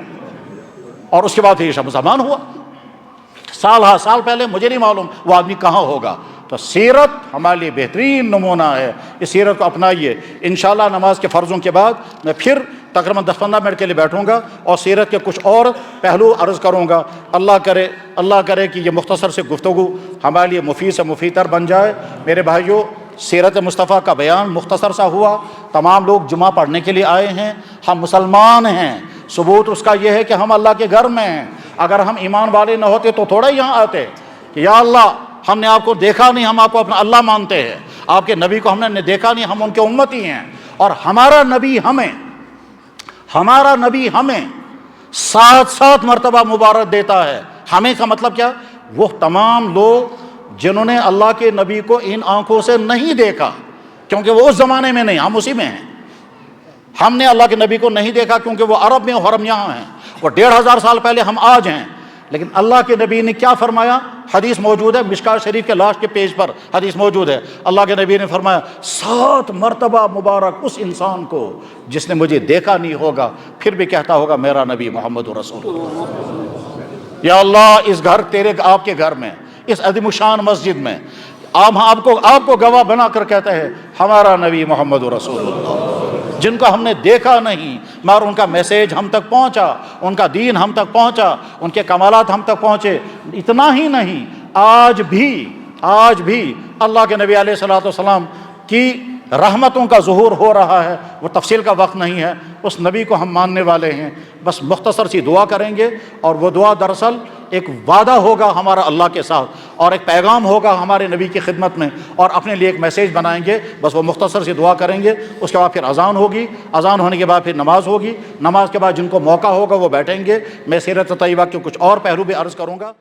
اور اس کے بعد یہ مسلمان ہوا۔ سال پہلے مجھے نہیں معلوم وہ آدمی کہاں ہوگا۔ تو سیرت ہمارے لیے بہترین نمونہ ہے، اس سیرت کو اپنائیے۔ انشاءاللہ نماز کے فرضوں کے بعد میں پھر تقریباً 10-15 منٹ کے لیے بیٹھوں گا اور سیرت کے کچھ اور پہلو عرض کروں گا۔ اللہ کرے کہ یہ مختصر سے گفتگو ہمارے لیے مفید سے مفید تر بن جائے۔ میرے بھائیوں، سیرت مصطفیٰ کا بیان مختصر سا ہوا۔ تمام لوگ جمعہ پڑھنے کے لیے آئے ہیں، ہم مسلمان ہیں، ثبوت اس کا یہ ہے کہ ہم اللہ کے گھر میں ہیں۔ اگر ہم ایمان والے نہ ہوتے تو تھوڑا یہاں آتے کہ یا اللہ ہم نے آپ کو دیکھا نہیں، ہم آپ کو اپنا اللہ مانتے ہیں، آپ کے نبی کو ہم نے دیکھا نہیں، ہم ان کے امتی ہیں، اور ہمارا نبی ہمیں 7 مرتبہ مبارک دیتا ہے۔ ہمیں کا مطلب کیا؟ وہ تمام لوگ جنہوں نے اللہ کے نبی کو ان آنکھوں سے نہیں دیکھا، کیونکہ وہ اس زمانے میں نہیں، ہم اسی میں ہیں۔ ہم نے اللہ کے نبی کو نہیں دیکھا کیونکہ وہ عرب میں اور ہم یہاں ہیں، وہ 1500 سال پہلے، ہم آج ہیں۔ لیکن اللہ کے نبی نے کیا فرمایا؟ حدیث موجود ہے مشکوٰۃ شریف کے لاسٹ کے پیج پر حدیث موجود ہے۔ اللہ کے نبی نے فرمایا 7 مرتبہ مبارک اس انسان کو جس نے مجھے دیکھا نہیں ہوگا پھر بھی کہتا ہوگا میرا نبی محمد رسول اللہ۔ یا اللہ اس گھر تیرے آپ کے گھر میں، اس عظیم الشان مسجد میں آپ کو گواہ بنا کر کہتا ہے ہمارا نبی محمد رسول اللہ، جن کو ہم نے دیکھا نہیں مگر ان کا میسیج ہم تک پہنچا، ان کا دین ہم تک پہنچا، ان کے کمالات ہم تک پہنچے۔ اتنا ہی نہیں، آج بھی اللہ کے نبی علیہ الصلوۃ والسلام کی رحمتوں کا ظہور ہو رہا ہے۔ وہ تفصیل کا وقت نہیں ہے، اس نبی کو ہم ماننے والے ہیں، بس مختصر سی دعا کریں گے، اور وہ دعا دراصل ایک وعدہ ہوگا ہمارا اللہ کے ساتھ، اور ایک پیغام ہوگا ہمارے نبی کی خدمت میں، اور اپنے لیے ایک میسیج بنائیں گے۔ بس وہ مختصر سی دعا کریں گے، اس کے بعد پھر اذان ہوگی، اذان ہونے کے بعد پھر نماز ہوگی، نماز کے بعد جن کو موقع ہوگا وہ بیٹھیں گے۔ میں سیرت طیبہ کے کچھ اور پہلو بھی عرض کروں گا۔